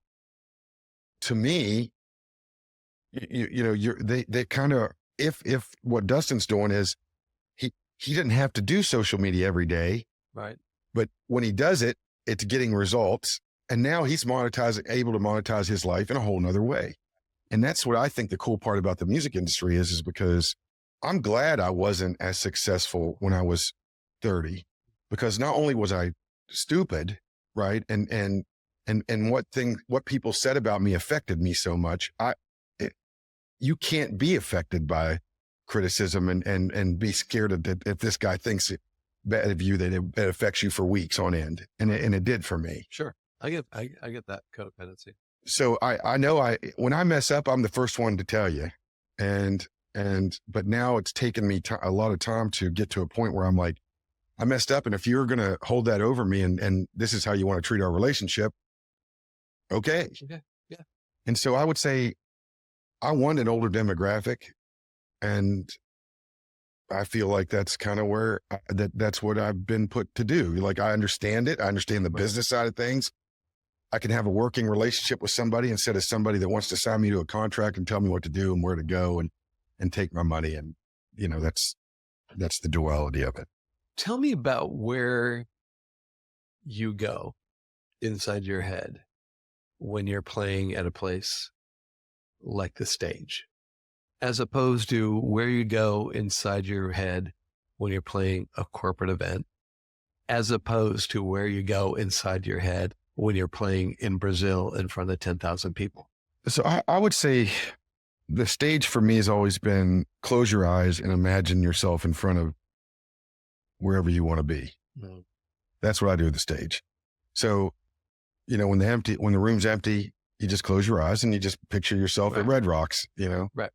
to me, they kind of, if what Dustin's doing is he didn't have to do social media every day. Right. But when he does it, it's getting results. And now he's able to monetize his life in a whole nother way. And that's what I think the cool part about the music industry is because I'm glad I wasn't as successful when I was 30, because not only was I stupid, right? And what people said about me affected me so much. You can't be affected by criticism and be scared of that. If this guy thinks it bad of you, that it affects you for weeks on end. And it did for me. Sure. I get that codependency. So I know when I mess up, I'm the first one to tell you. But now it's taken me a lot of time to get to a point where I'm like, I messed up. And if you're going to hold that over me and this is how you want to treat our relationship, okay. Yeah. And so I would say I want an older demographic, and I feel like that's kind of where that's what I've been put to do. Like, I understand it. I understand the business side of things. I can have a working relationship with somebody instead of somebody that wants to sign me to a contract and tell me what to do and where to go and take my money. And, that's the duality of it. Tell me about where you go inside your head when you're playing at a place like the stage, as opposed to where you go inside your head when you're playing a corporate event, as opposed to where you go inside your head when you're playing in Brazil in front of 10,000 people. So I would say the stage for me has always been close your eyes and imagine yourself in front of wherever you want to be. Mm-hmm. That's what I do at the stage. So, when the room's empty, you just close your eyes and you just picture yourself at Red Rocks, Right.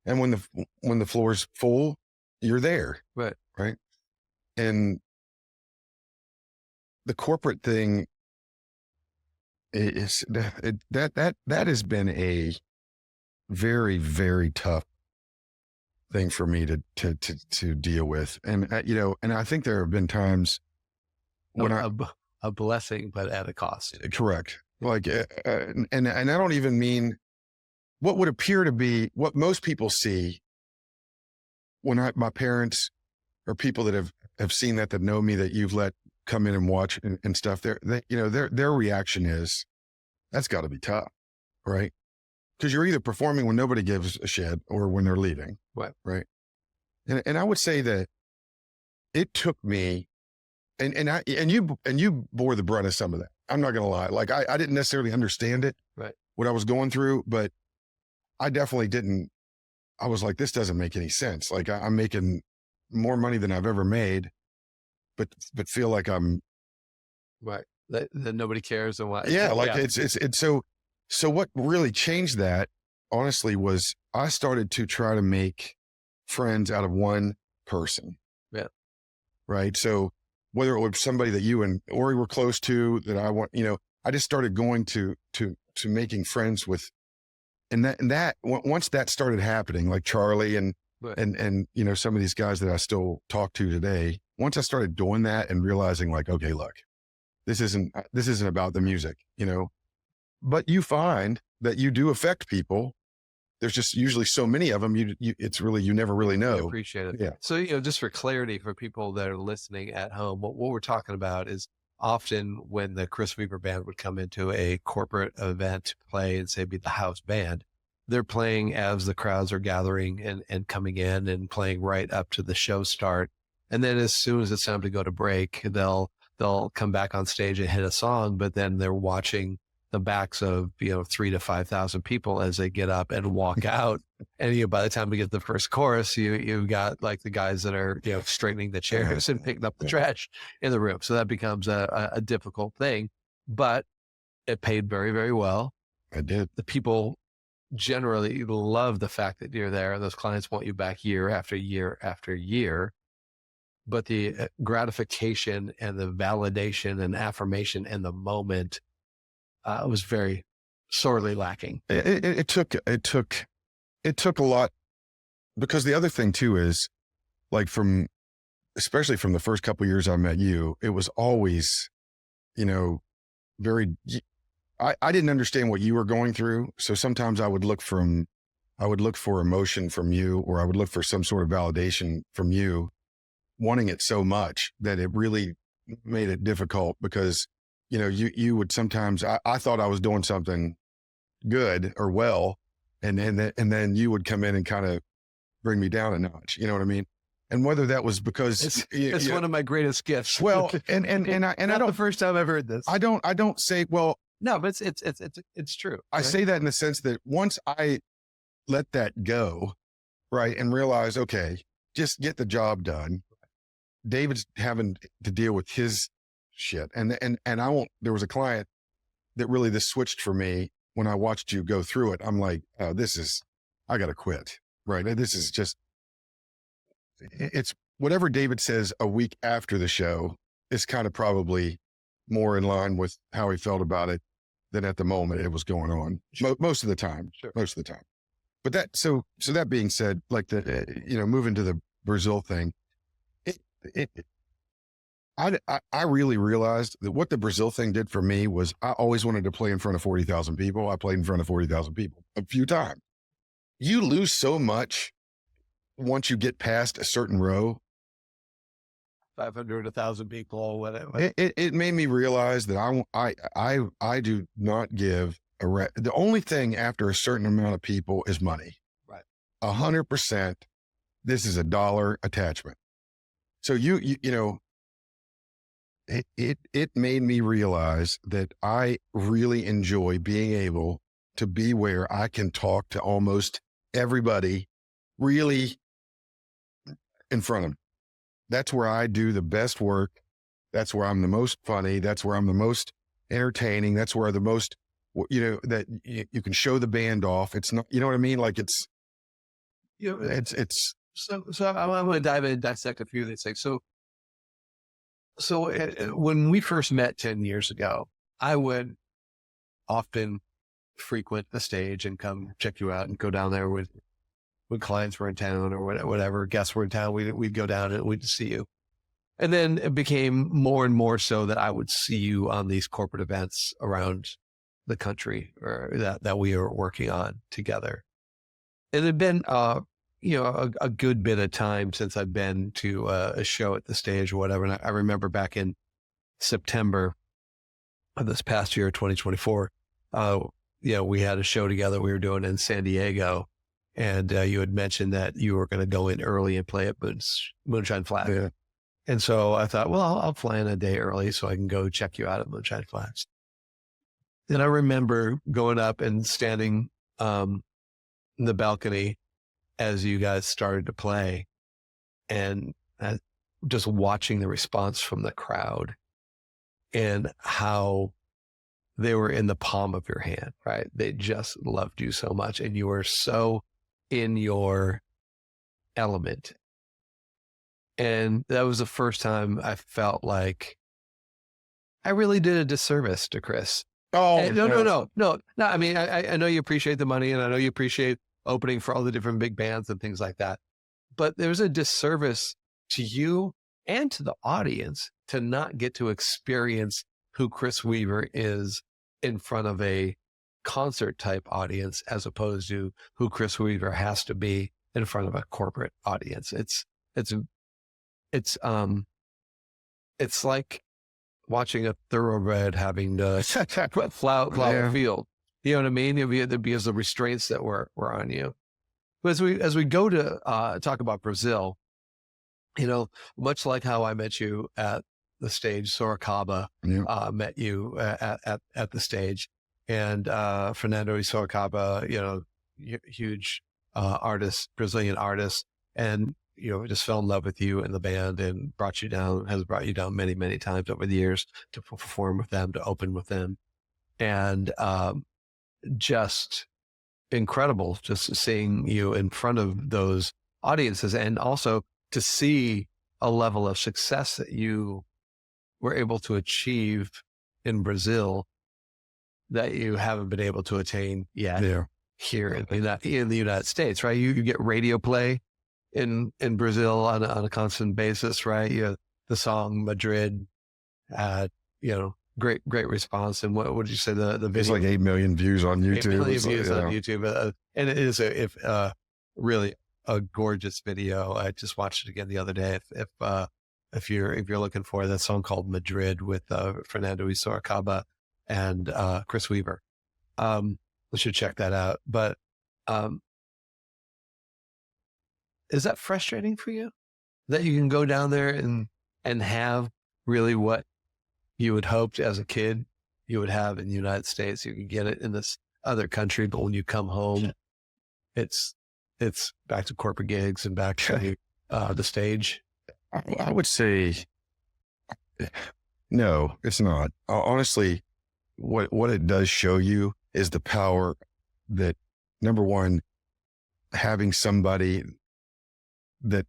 And when the floor's full, you're there. Right. Right. And the corporate thing is that has been a very, very tough thing for me to deal with. And, and I think there have been times when a blessing, but at a cost. Correct. Like, and I don't even mean what would appear to be what most people see when my parents or people that have seen that know me, that you've let come in and watch and stuff. Their reaction is, that's got to be tough, right? Because you're either performing when nobody gives a shit or when they're leaving. Right. And I would say that it took me, and you bore the brunt of some of that. I'm not going to lie. Like, I didn't necessarily understand it, right, what I was going through, but I definitely didn't. I was like, this doesn't make any sense. Like, I'm making more money than I've ever made, but feel like I'm right. That nobody cares and what. Yeah. Like, it's so what really changed that, honestly, was I started to try to make friends out of one person. Yeah. Right. So whether it was somebody that you and Ori were close to, that I want, I just started going to making friends with, and that once that started happening, like Charlie and some of these guys that I still talk to today, once I started doing that and realizing, like, okay, look, this isn't about the music, but you find that you do affect people. There's just usually so many of them. You never really know. I appreciate it. Yeah. So, just for clarity for people that are listening at home, what we're talking about is often when the Chris Weaver band would come into a corporate event to play and say, be the house band, they're playing as the crowds are gathering and coming in and playing right up to the show start. And then as soon as it's time to go to break, they'll come back on stage and hit a song, but then they're watching the backs of 3,000 to 5,000 people as they get up and walk out. And by the time we get to the first chorus, you've got like the guys that are straightening the chairs and picking up the trash in the room. So that becomes a difficult thing, but it paid very, very well. It did. The people generally love the fact that you're there. Those clients want you back year after year after year. But the gratification and the validation and affirmation and the moment was very sorely lacking. It took a lot, because the other thing too is, like, especially from the first couple of years I met you, it was always, very, I didn't understand what you were going through. So sometimes I would look for emotion from you, or I would look for some sort of validation from you, wanting it so much that it really made it difficult, because you would sometimes, I thought I was doing something good or well, And then you would come in and kind of bring me down a notch. You know what I mean? And whether that was because it's one of my greatest gifts. Well, and I don't, the first time I've heard this. I don't say, well, no, but it's true. I right? say that in the sense that once I let that go, right, and realize, okay, just get the job done. David's having to deal with his shit. And I won't, there was a client that really this switched for me when I watched you go through it. I'm like, oh, I got to quit. Right. This is just, it's whatever David says a week after the show is kind of probably more in line with how he felt about it than at the moment it was going on. Most of the time. Sure. Most of the time. But so that being said, like moving to the Brazil thing, I really realized that what the Brazil thing did for me was I always wanted to play in front of 40,000 people. I played in front of 40,000 people a few times. You lose so much once you get past a certain row. 500, 1,000 people, whatever. It made me realize that I do not give the only thing after a certain amount of people is money. Right. 100%. This is a dollar attachment. So it made me realize that I really enjoy being able to be where I can talk to almost everybody really in front of me. That's where I do the best work. That's where I'm the most funny. That's where I'm the most entertaining. That's where the most, that you can show the band off. It's not, you know what I mean? Like it's. So I'm going to dive in and dissect a few of these things. So when we first met 10 years ago, I would often frequent the stage and come check you out and go down there when clients were in town or whatever, guests were in town, we'd go down and we'd see you. And then it became more and more so that I would see you on these corporate events around the country or that we were working on together. It had been, a good bit of time since I've been to a show at the stage or whatever. And I remember back in September of this past year, 2024, we had a show together we were doing in San Diego. And you had mentioned that you were going to go in early and play at Moonshine Flats. Yeah. And so I thought, well, I'll fly in a day early so I can go check you out at Moonshine Flats. Then I remember going up and standing in the balcony as you guys started to play and just watching the response from the crowd and how they were in the palm of your hand, right? They just loved you so much and you were so in your element. And that was the first time I felt like I really did a disservice to Chris. Oh, and no. I mean, I know you appreciate the money and I know you appreciate opening for all the different big bands and things like that. But there's a disservice to you and to the audience to not get to experience who Chris Weaver is in front of a concert type audience as opposed to who Chris Weaver has to be in front of a corporate audience. It's like watching a thoroughbred having to plow a field. You know what I mean? Because the restraints that were on you. But as we go to talk about Brazil, much like how I met you at the stage, Sorocaba met you at the stage, and Fernando Sorocaba, huge artist, Brazilian artist, and just fell in love with you and the band and has brought you down many, many times over the years to perform with them, to open with them, and just incredible just seeing you in front of those audiences and also to see a level of success that you were able to achieve in Brazil that you haven't been able to attain yet here in the United States, right? You get radio play in Brazil on a constant basis, right? You have the song Madrid had, great response. And what would you say the video? It's like 8 million views on YouTube. 8 million views on YouTube. And it is really a gorgeous video. I just watched it again the other day. If you're looking for that song called Madrid with Fernando Sorocaba and Chris Weaver, you should check that out. But Um, is that frustrating for you that you can go down there and have really what you would hoped as a kid you would have in the United States? You can get it in this other country, but when you come home, it's back to corporate gigs and back to the stage. I would say no, it's not. Honestly, what it does show you is the power that, number one, having somebody that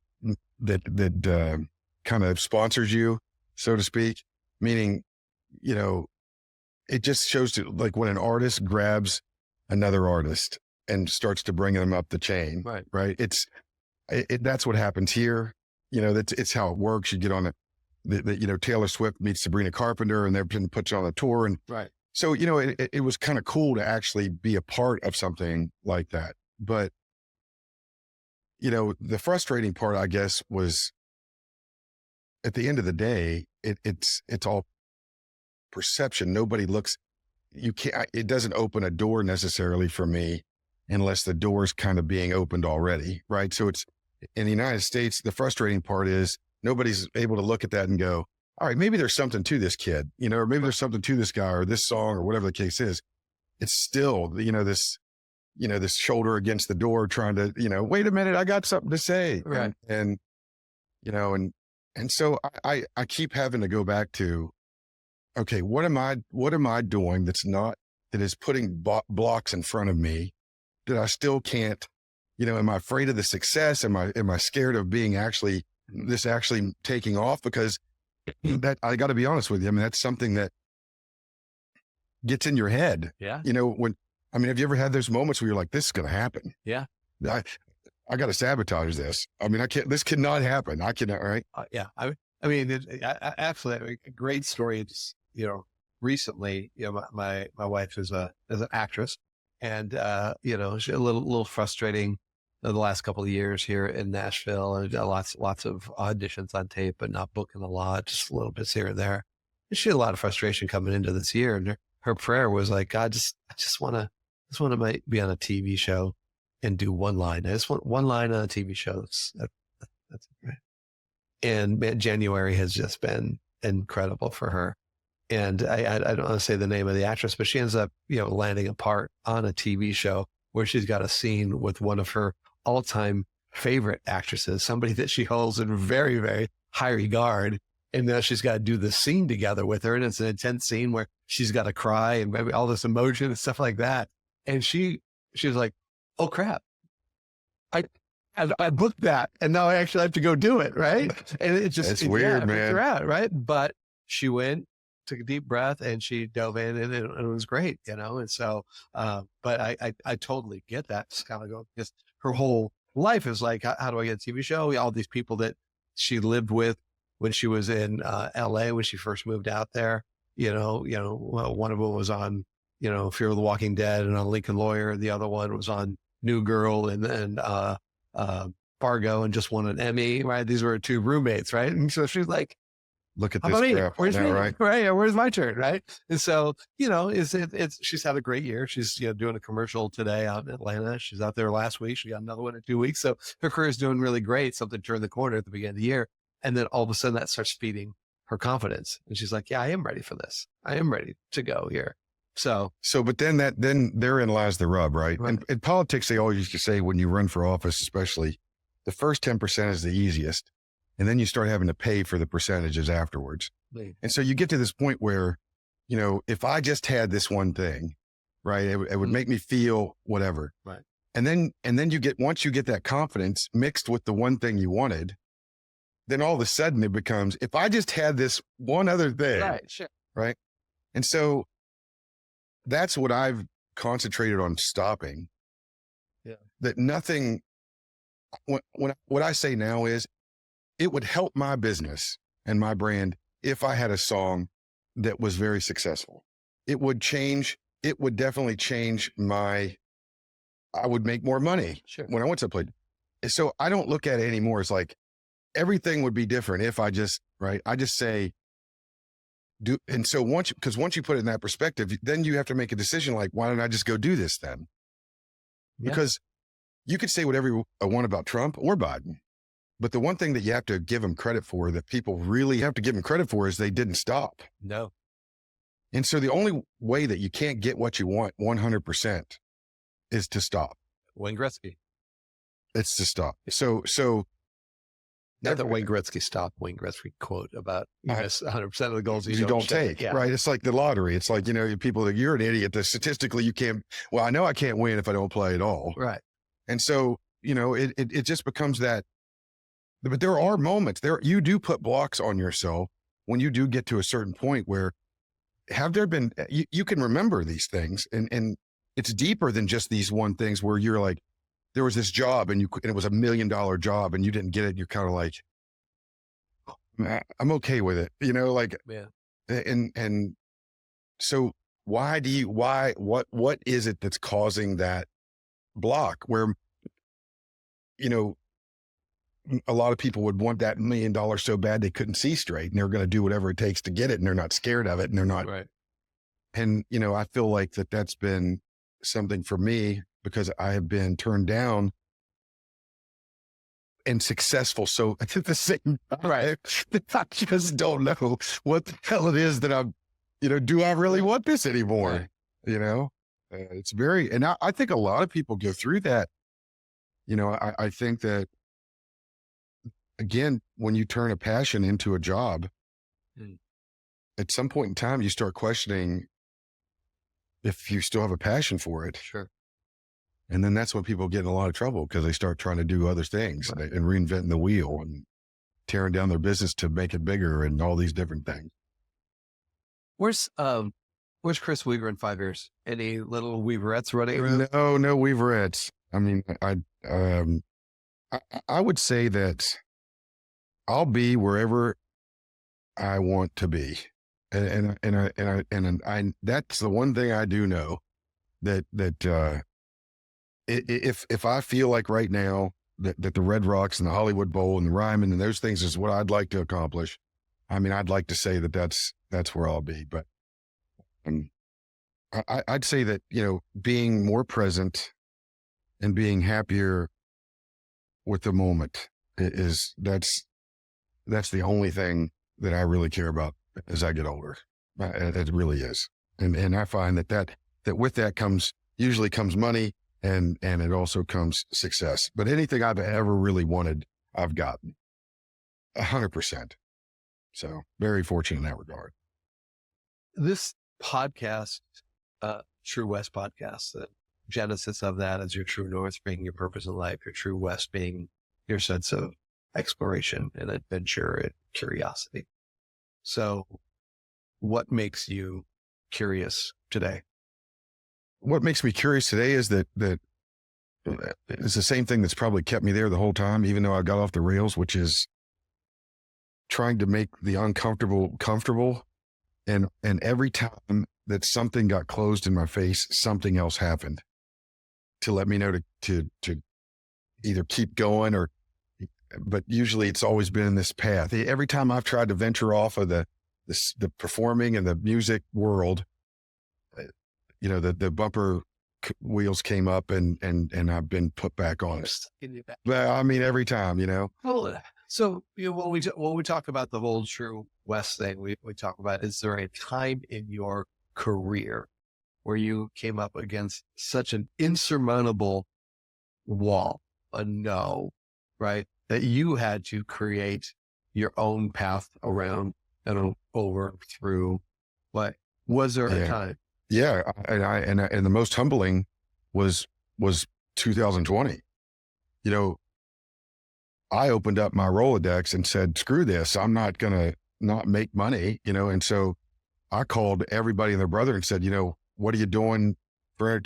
kind of sponsors you, so to speak, meaning, it just shows to, like, when an artist grabs another artist and starts to bring them up the chain, right? That's what happens here. It's how it works. You get on Taylor Swift meets Sabrina Carpenter and they're been put you on a tour. And so, it was kind of cool to actually be a part of something like that. But, the frustrating part, I guess, was at the end of the day, it's all perception. Nobody looks, it doesn't open a door necessarily for me unless the door's kind of being opened already. Right. So it's in the United States, the frustrating part is nobody's able to look at that and go, all right, maybe there's something to this kid, or maybe there's something to this guy or this song or whatever the case is. It's still, this shoulder against the door trying to, wait a minute, I got something to say. Right. And so I keep having to go back to, okay, what am I doing that is putting blocks in front of me that I still can't, am I afraid of the success? Am I scared of being actually taking off? Because that, I got to be honest with you. I mean, that's something that gets in your head. Yeah. Have you ever had those moments where you're like, this is going to happen? Yeah. I got to sabotage this. I mean, this cannot happen. I cannot, right? Yeah. Absolutely a great story. It's, recently, my wife is an actress and, she's a little frustrating the last couple of years here in Nashville, and lots of auditions on tape, but not booking a lot, just a little bits here and there. And she had a lot of frustration coming into this year. And her prayer was like, God, I just want to be on a TV show and do one line. I just want one line on a TV show. That's great. And January has just been incredible for her. And I don't want to say the name of the actress, but she ends up, landing a part on a TV show where she's got a scene with one of her all-time favorite actresses, somebody that she holds in very, very high regard. And now she's got to do this scene together with her. And it's an intense scene where she's got to cry and maybe all this emotion and stuff like that. And she was like, oh crap. I booked that and now I actually have to go do it. Right. And it's weird, man. Her out, right. But she went, took a deep breath and she dove in and it was great, And so, but I totally get that. It's kind of going, because her whole life is like, how do I get a TV show? All these people that she lived with when she was in LA, when she first moved out there, one of them was on, Fear of the Walking Dead and on Lincoln Lawyer. The other one was on New Girl and Fargo and just won an Emmy, right? These were two roommates, right? And so she's like, look at this crap right now, right? Right. Where's my turn? Right. And so, she's had a great year. She's, doing a commercial today out in Atlanta. She's out there last week. She got another one in 2 weeks. So her career is doing really great. Something turned the corner at the beginning of the year. And then all of a sudden that starts feeding her confidence. And she's like, yeah, I am ready for this. I am ready to go here. But then therein lies the rub, right? Right. In politics, they always used to say when you run for office, especially, the first 10% is the easiest. And then you start having to pay for the percentages afterwards. Right. And so you get to this point where, if I just had this one thing, right, it would make me feel whatever. Right. And then once you get that confidence mixed with the one thing you wanted, then all of a sudden it becomes, if I just had this one other thing. Right. Sure. Right. And so that's what I've concentrated on stopping. Yeah. That nothing, what I say now is, it would help my business and my brand if I had a song that was very successful. It would definitely change I would make more money when I went to play. So I don't look at it anymore. It's like everything would be different if I just say, and so once you put it in that perspective, then you have to make a decision like, why don't I just go do this then? because you could say whatever you want about Trump or Biden, but the one thing that you have to give them credit for, that people really have to give them credit for, is they didn't stop. No. And so the only way that you can't get what you want 100% is to stop. Wayne Gretzky. It's to stop. So Not that Wayne Gretzky stopped. Wayne Gretzky quote about you miss 100% of the goals you don't take. Yeah. Right. It's like the lottery. It's like, people that you're an idiot that statistically you can't, well, I know I can't win if I don't play at all. Right. And so, it just becomes that, but there are moments there, you do put blocks on yourself when you do get to a certain point where have there been, you can remember these things and it's deeper than just these one things where you're like, there was this job and it was $1 million job and you didn't get it. And you're kind of like, I'm okay with it, and so what is it that's causing that block where, a lot of people would want that $1 million so bad they couldn't see straight and they're going to do whatever it takes to get it. And they're not scared of it. And they're not, right. And, I feel like that's been something for me because I have been turned down and successful. So at the same time, right. I just don't know what the hell it is that I'm, do I really want this anymore? Right. It's very, and I think a lot of people go through that. I think that, again, when you turn a passion into a job, at some point in time, you start questioning if you still have a passion for it. Sure. And then that's when people get in a lot of trouble because they start trying to do other things and reinventing the wheel and tearing down their business to make it bigger and all these different things. Where's Chris Weaver in 5 years? Any little Weaverettes running around? No Weaverettes. I mean, I would say that I'll be wherever I want to be. And I that's the one thing I do know that if I feel like right now that the Red Rocks and the Hollywood Bowl and the Ryman and those things is what I'd like to accomplish, I mean, I'd like to say that's where I'll be, but I'd say that, being more present and being happier with the moment that's the only thing that I really care about as I get older. It really is. And I find that with that usually comes money and it also comes success, but anything I've ever really wanted, I've gotten 100%. So very fortunate in that regard. This podcast, True West podcast, the genesis of that is your true north being your purpose in life, your true west being your sense of exploration and adventure and curiosity. So what makes you curious today? What makes me curious today is that it's the same thing that's probably kept me there the whole time, even though I got off the rails, which is trying to make the uncomfortable comfortable. And every time that something got closed in my face, something else happened to let me know to either keep going but usually it's always been in this path. Every time I've tried to venture off of the performing and the music world, the bumper wheels came up and I've been put back on it. But I mean, every time, Well, so when we talk about the whole True West thing, we talk about, is there a time in your career where you came up against such an insurmountable wall, a no, right, that you had to create your own path around and over through? What was there a time? Yeah, and the most humbling was 2020. I opened up my Rolodex and said, screw this, I'm not gonna not make money, and so I called everybody and their brother and said, what are you doing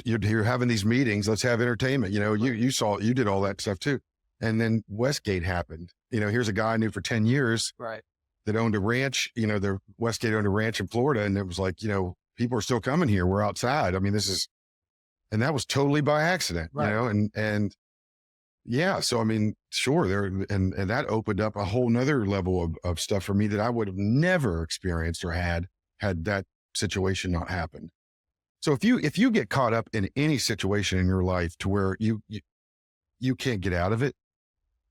you're having these meetings, let's have entertainment. You did all that stuff too. And then Westgate happened. Here's a guy I knew for 10 years, right, that owned a ranch, the Westgate owned a ranch in Florida. And it was like, people are still coming here. We're outside. I mean, and that was totally by accident, right. And yeah. So, I mean, sure. And that opened up a whole nother level of stuff for me that I would have never experienced or had that situation not happened. So if you get caught up in any situation in your life to where you can't get out of it,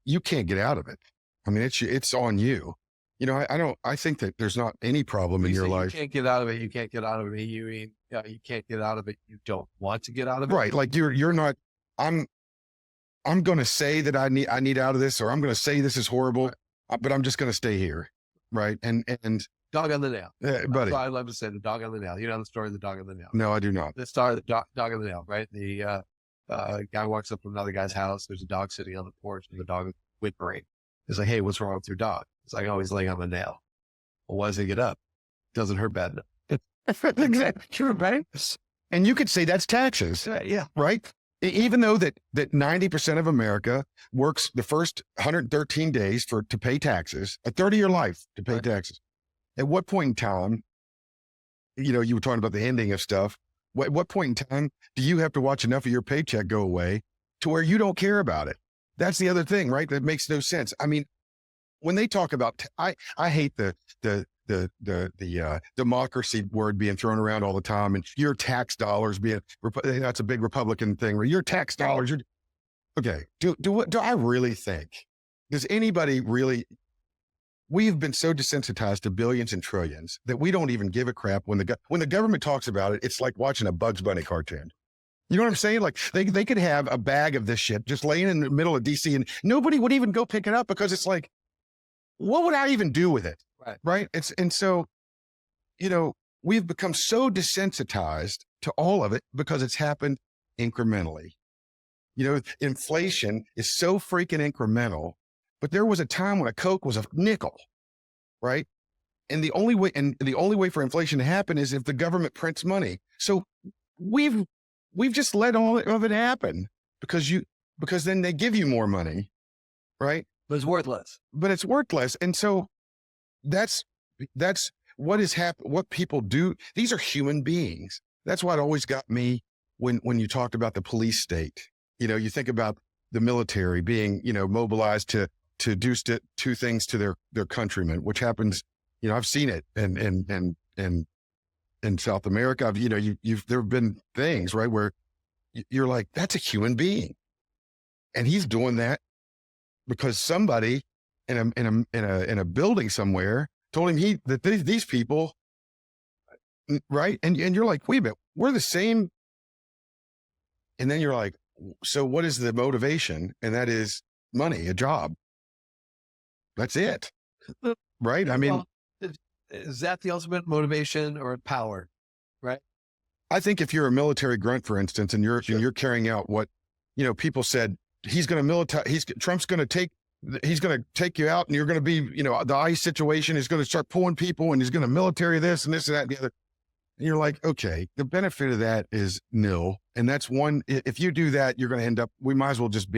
you can't get out of it. I mean, it's on you. You know, I think that there's not any problem in your life. You can't get out of it. You can't get out of it. You mean, you can't get out of it. You don't want to get out of it. Right. Like you're not, I'm going to say that I need out of this, or I'm going to say this is horrible, but I'm just going to stay here. Right. And dog on the nail. Buddy. I love to say the dog on the nail. You know the story of the dog on the nail? No, I do not. The story of the dog on the nail, right? The guy walks up to another guy's house. There's a dog sitting on the porch, and the dog is whimpering. He's like, "Hey, what's wrong with your dog?" It's like, "Oh, he's laying on the nail." Well, why does he get up? Doesn't hurt bad enough. Exactly true, right? And you could say that's taxes. Yeah. Right? Even though that 90% of America works the first 113 days to pay taxes, a third of your life to pay taxes. At what point in time, you know, you were talking about the ending of stuff. What point in time do you have to watch enough of your paycheck go away to where you don't care about it? That's the other thing, right? That makes no sense. I mean, when they talk about, I hate the democracy word being thrown around all the time, and your tax dollars that's a big Republican thing where your tax dollars, okay. Do I really think, does anybody really, we've been so desensitized to billions and trillions that we don't even give a crap when the government talks about it. It's like watching a Bugs Bunny cartoon. You know what I'm saying? Like they could have a bag of this shit just laying in the middle of DC and nobody would even go pick it up because it's like, what would I even do with it? Right. And so, you know, we've become so desensitized to all of it because it's happened incrementally. You know, inflation is so freaking incremental, but there was a time when a Coke was a nickel, right? And the only way for inflation to happen is if the government prints money. So we've just let all of it happen because then they give you more money, right? But it's worthless. And so that's what is what people do. These are human beings. That's why it always got me when you talked about the police state. You know, you think about the military being, you know, mobilized to do two things to their countrymen, which happens, you know, I've seen it and in South America. You know, there have been things, right, where you're like, that's a human being, and he's doing that because somebody in a building somewhere told him that these people, right, and you're like, wait a minute, we're the same, and then you're like, so what is the motivation? And that is money, a job. That's it, right? I mean. Well, is that the ultimate motivation or power, right? I think if you're a military grunt, for instance, and you're carrying out what, you know, people said, Trump's going to take you out and you're going to be, you know, the ICE situation is going to start pulling people and he's going to military this and this and that and the other. And you're like, okay, the benefit of that is nil. And that's one, if you do that, you're going to end up, we might as well just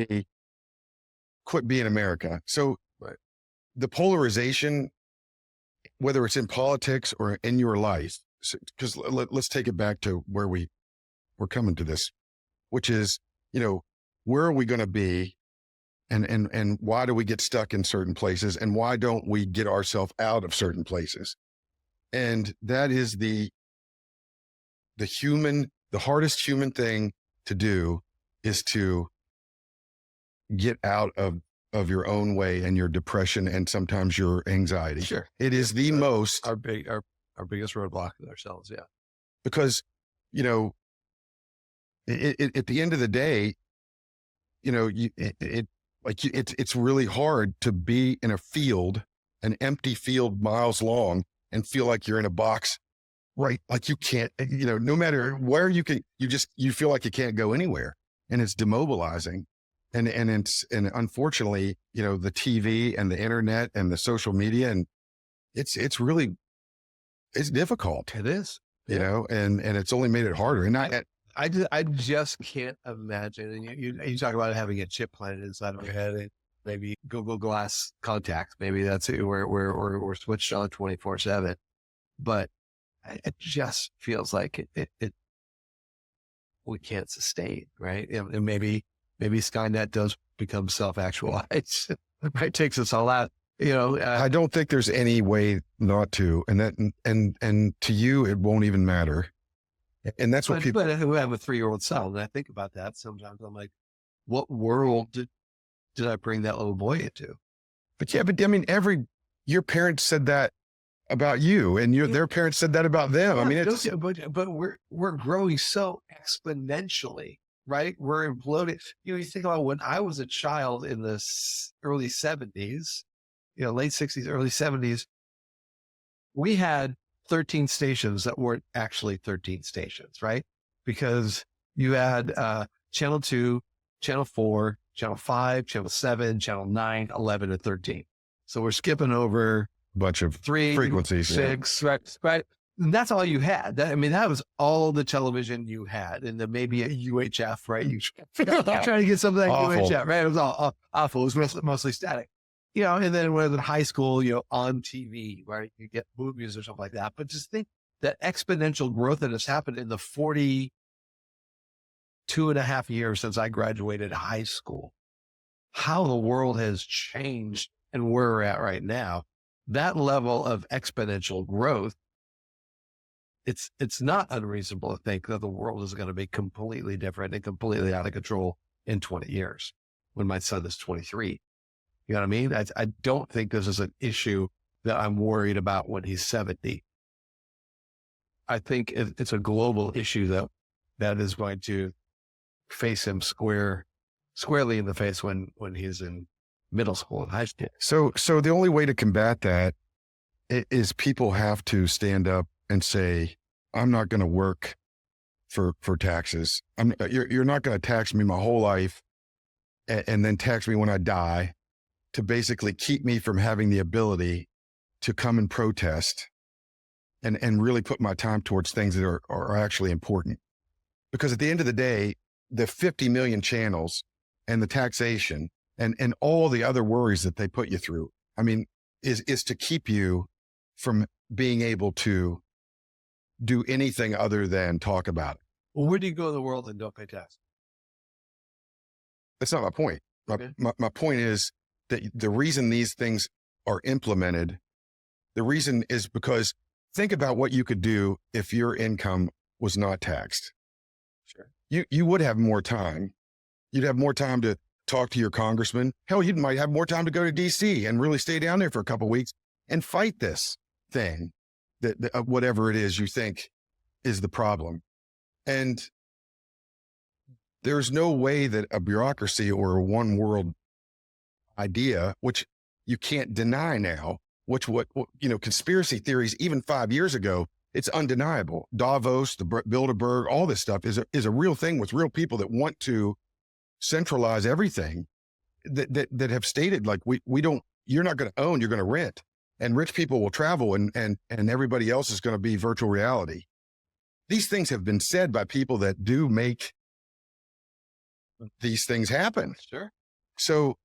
quit being America. So the polarization, whether it's in politics or in your life, because let's take it back to where we're coming to this, which is, you know, where are we going to be, and why do we get stuck in certain places, and why don't we get ourselves out of certain places? And that is the hardest human thing to do is to get out of your own way and your depression and sometimes your anxiety. Sure. It is the most our biggest roadblock with ourselves. Yeah. Because, you know, at the end of the day, you know, it's really hard to be in a field, an empty field miles long, and feel like you're in a box, right? Like you can't, you know, no matter where you feel like you can't go anywhere, and it's demobilizing. And unfortunately, you know, the TV and the internet and the social media, and it's difficult. It is, you know, and it's only made it harder. And I just can't imagine. And you talk about having a chip planted inside of your head, and maybe Google Glass contacts. Maybe that's it. We're switched on 24/7, but it just feels like it we can't sustain, right? And maybe Skynet does become self-actualized. It takes us all out. You know, I don't think there's any way not to, and to you, it won't even matter. And that's what people, But I have a 3-year-old son, and I think about that sometimes. I'm like, what world did I bring that little boy into? but I mean, your parents said that about you, and their parents said that about them. I mean, it's, but we're growing so exponentially, right? We're imploding. You think about when I was a child in the early 70s, late 60s, early 70s, we had 13 stations that weren't actually 13 stations, right? Because you had channel 2, channel 4, channel 5, channel 7, channel 9, 11, and 13. So we're skipping over bunch of 3, frequencies, 6, right? And that's all you had. That was all the television you had, and then maybe a UHF, right? You trying to get something like UHF, right? It was all awful. It was mostly static, and then when I was in high school, on TV, right? You get movies or something like that. But just think that exponential growth that has happened in the 42.5 years since I graduated high school, how the world has changed and where we're at right now. That level of exponential growth, it's not unreasonable to think that the world is going to be completely different and completely out of control in 20 years when my son is 23. You know what I mean? I don't think this is an issue that I'm worried about when he's 70. I think it's a global issue that is going to face him squarely in the face when he's in middle school and high school. So the only way to combat that is people have to stand up and say, I'm not going to work for taxes. You're not going to tax me my whole life and then tax me when I die to basically keep me from having the ability to come and protest and really put my time towards things that are actually important. Because at the end of the day, the 50 million channels and the taxation and all the other worries that they put you through, I mean, is to keep you from being able to do anything other than talk about it. Well, where do you go in the world and don't pay tax? That's not my point. Okay. My point is that the reason these things are implemented, the reason is because think about what you could do if your income was not taxed. Sure. You would have more time. You'd have more time to talk to your congressman. Hell, you might have more time to go to DC and really stay down there for a couple of weeks and fight this thing that whatever it is you think is the problem. And there's no way that a bureaucracy or a one world idea, which you can't deny now, conspiracy theories, even 5 years ago, it's undeniable. Davos, the Bilderberg, all this stuff is a real thing with real people that want to centralize everything that have stated, like, you're not going to own, you're going to rent, and rich people will travel and everybody else is going to be virtual reality. These things have been said by people that do make these things happen. Sure. So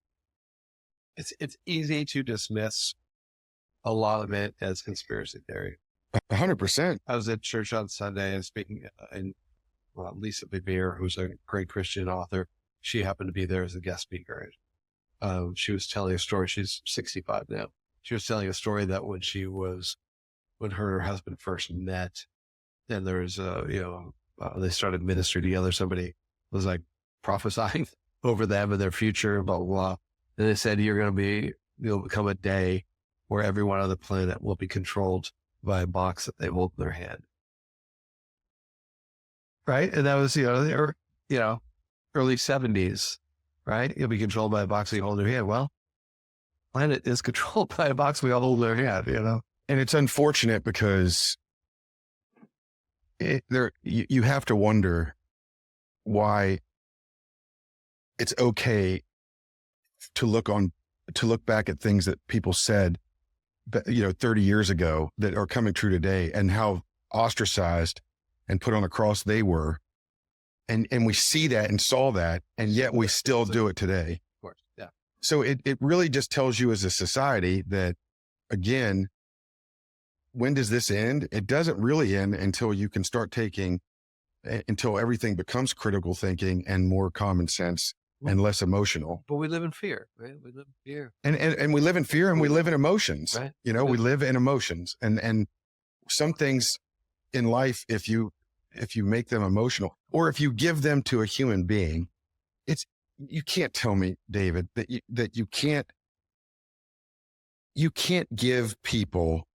it's easy to dismiss a lot of it as conspiracy theory. 100%. I was at church on Sunday and speaking, Lisa Bevere, who's a great Christian author, she happened to be there as a guest speaker. She was telling a story. She's 65 now. She was telling a story that when her and her husband first met, and there was they started ministry together. Somebody was like prophesying over them and their future, blah, blah, blah. And they said, you'll become a day where everyone on the planet will be controlled by a box that they hold in their hand. Right. And that was, early 70s, right? You'll be controlled by a box that you hold in your hand. Well, planet is controlled by a box we all hold in our hand, And it's unfortunate because you have to wonder why it's okay to look back at things that people said, 30 years ago that are coming true today, and how ostracized and put on a cross they were. And we see that and saw that, and yet we still do it today. Of course. Yeah. So it really just tells you as a society that, again, when does this end? It doesn't really end until you can start until everything becomes critical thinking and more common sense and less emotional. But we live in fear, right? We live in fear. And we live in fear and we live in emotions, right? We live in emotions and some things in life, if you if you make them emotional, or if you give them to a human being, you can't tell me, David, that you can't give people,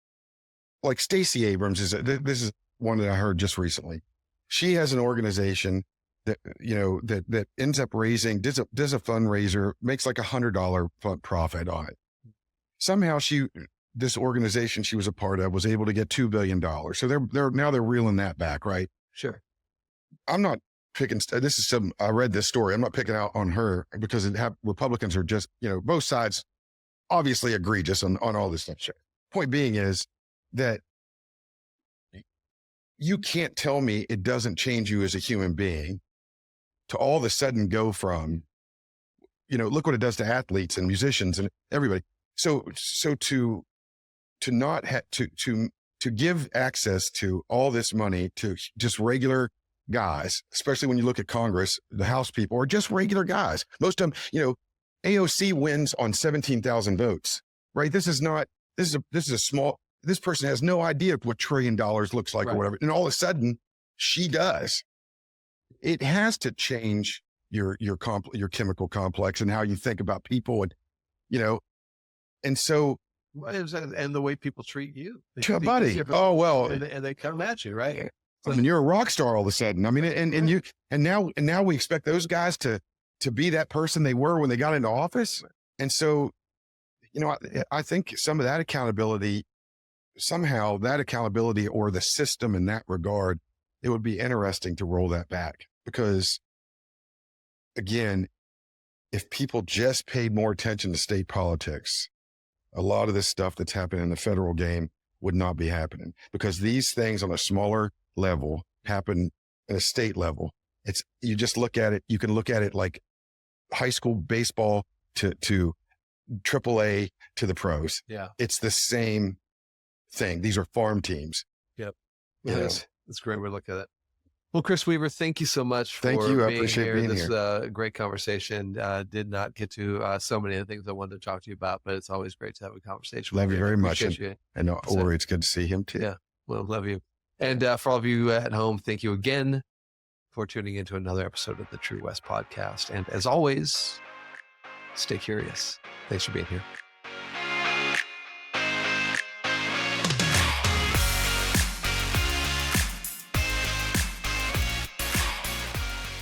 like Stacey Abrams this is one that I heard just recently. She has an organization that, that ends up does a fundraiser, makes like $100 profit on it. Somehow this organization she was a part of was able to get $2 billion. So they're reeling that back, right? Sure. I'm not picking, I read this story. I'm not picking out on her because Republicans are just, both sides obviously egregious on all this stuff. Sure. Point being is that you can't tell me it doesn't change you as a human being to all of a sudden go from, look what it does to athletes and musicians and everybody. So to not to give access to all this money to just regular guys, especially when you look at Congress, the House people are just regular guys. Most of them, AOC wins on 17,000 votes, right? This is a small, this person has no idea what $1 trillion looks like, right, or whatever. And all of a sudden she does. It has to change your chemical complex and how you think about people and so. And the way people treat you. Buddy. Oh, well. And they come at you, right? I mean, you're a rock star all of a sudden. I mean, and now we expect those guys to be that person they were when they got into office. And so, I think some of that accountability, somehow that accountability or the system in that regard, it would be interesting to roll that back because, again, if people just paid more attention to state politics, a lot of this stuff that's happening in the federal game would not be happening because these things on a smaller level happen at a state level. You just look at it. You can look at it like high school baseball to AAA to the pros. Yeah. It's the same thing. These are farm teams. Yep. That's a great way to look at it. Well, Chris Weaver, thank you so much for Thank you. I being appreciate here. being This here. Great conversation. Did not get to so many of the things I wanted to talk to you about, but it's always great to have a conversation. Love you very much. You. And Ori, it's good to see him too. Yeah. Well, love you. And for all of you at home, thank you again for tuning into another episode of the True West podcast. And as always, stay curious. Thanks for being here.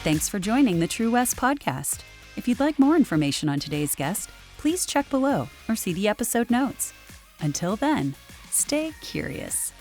Thanks for joining the True West podcast. If you'd like more information on today's guest, please check below or see the episode notes. Until then, stay curious.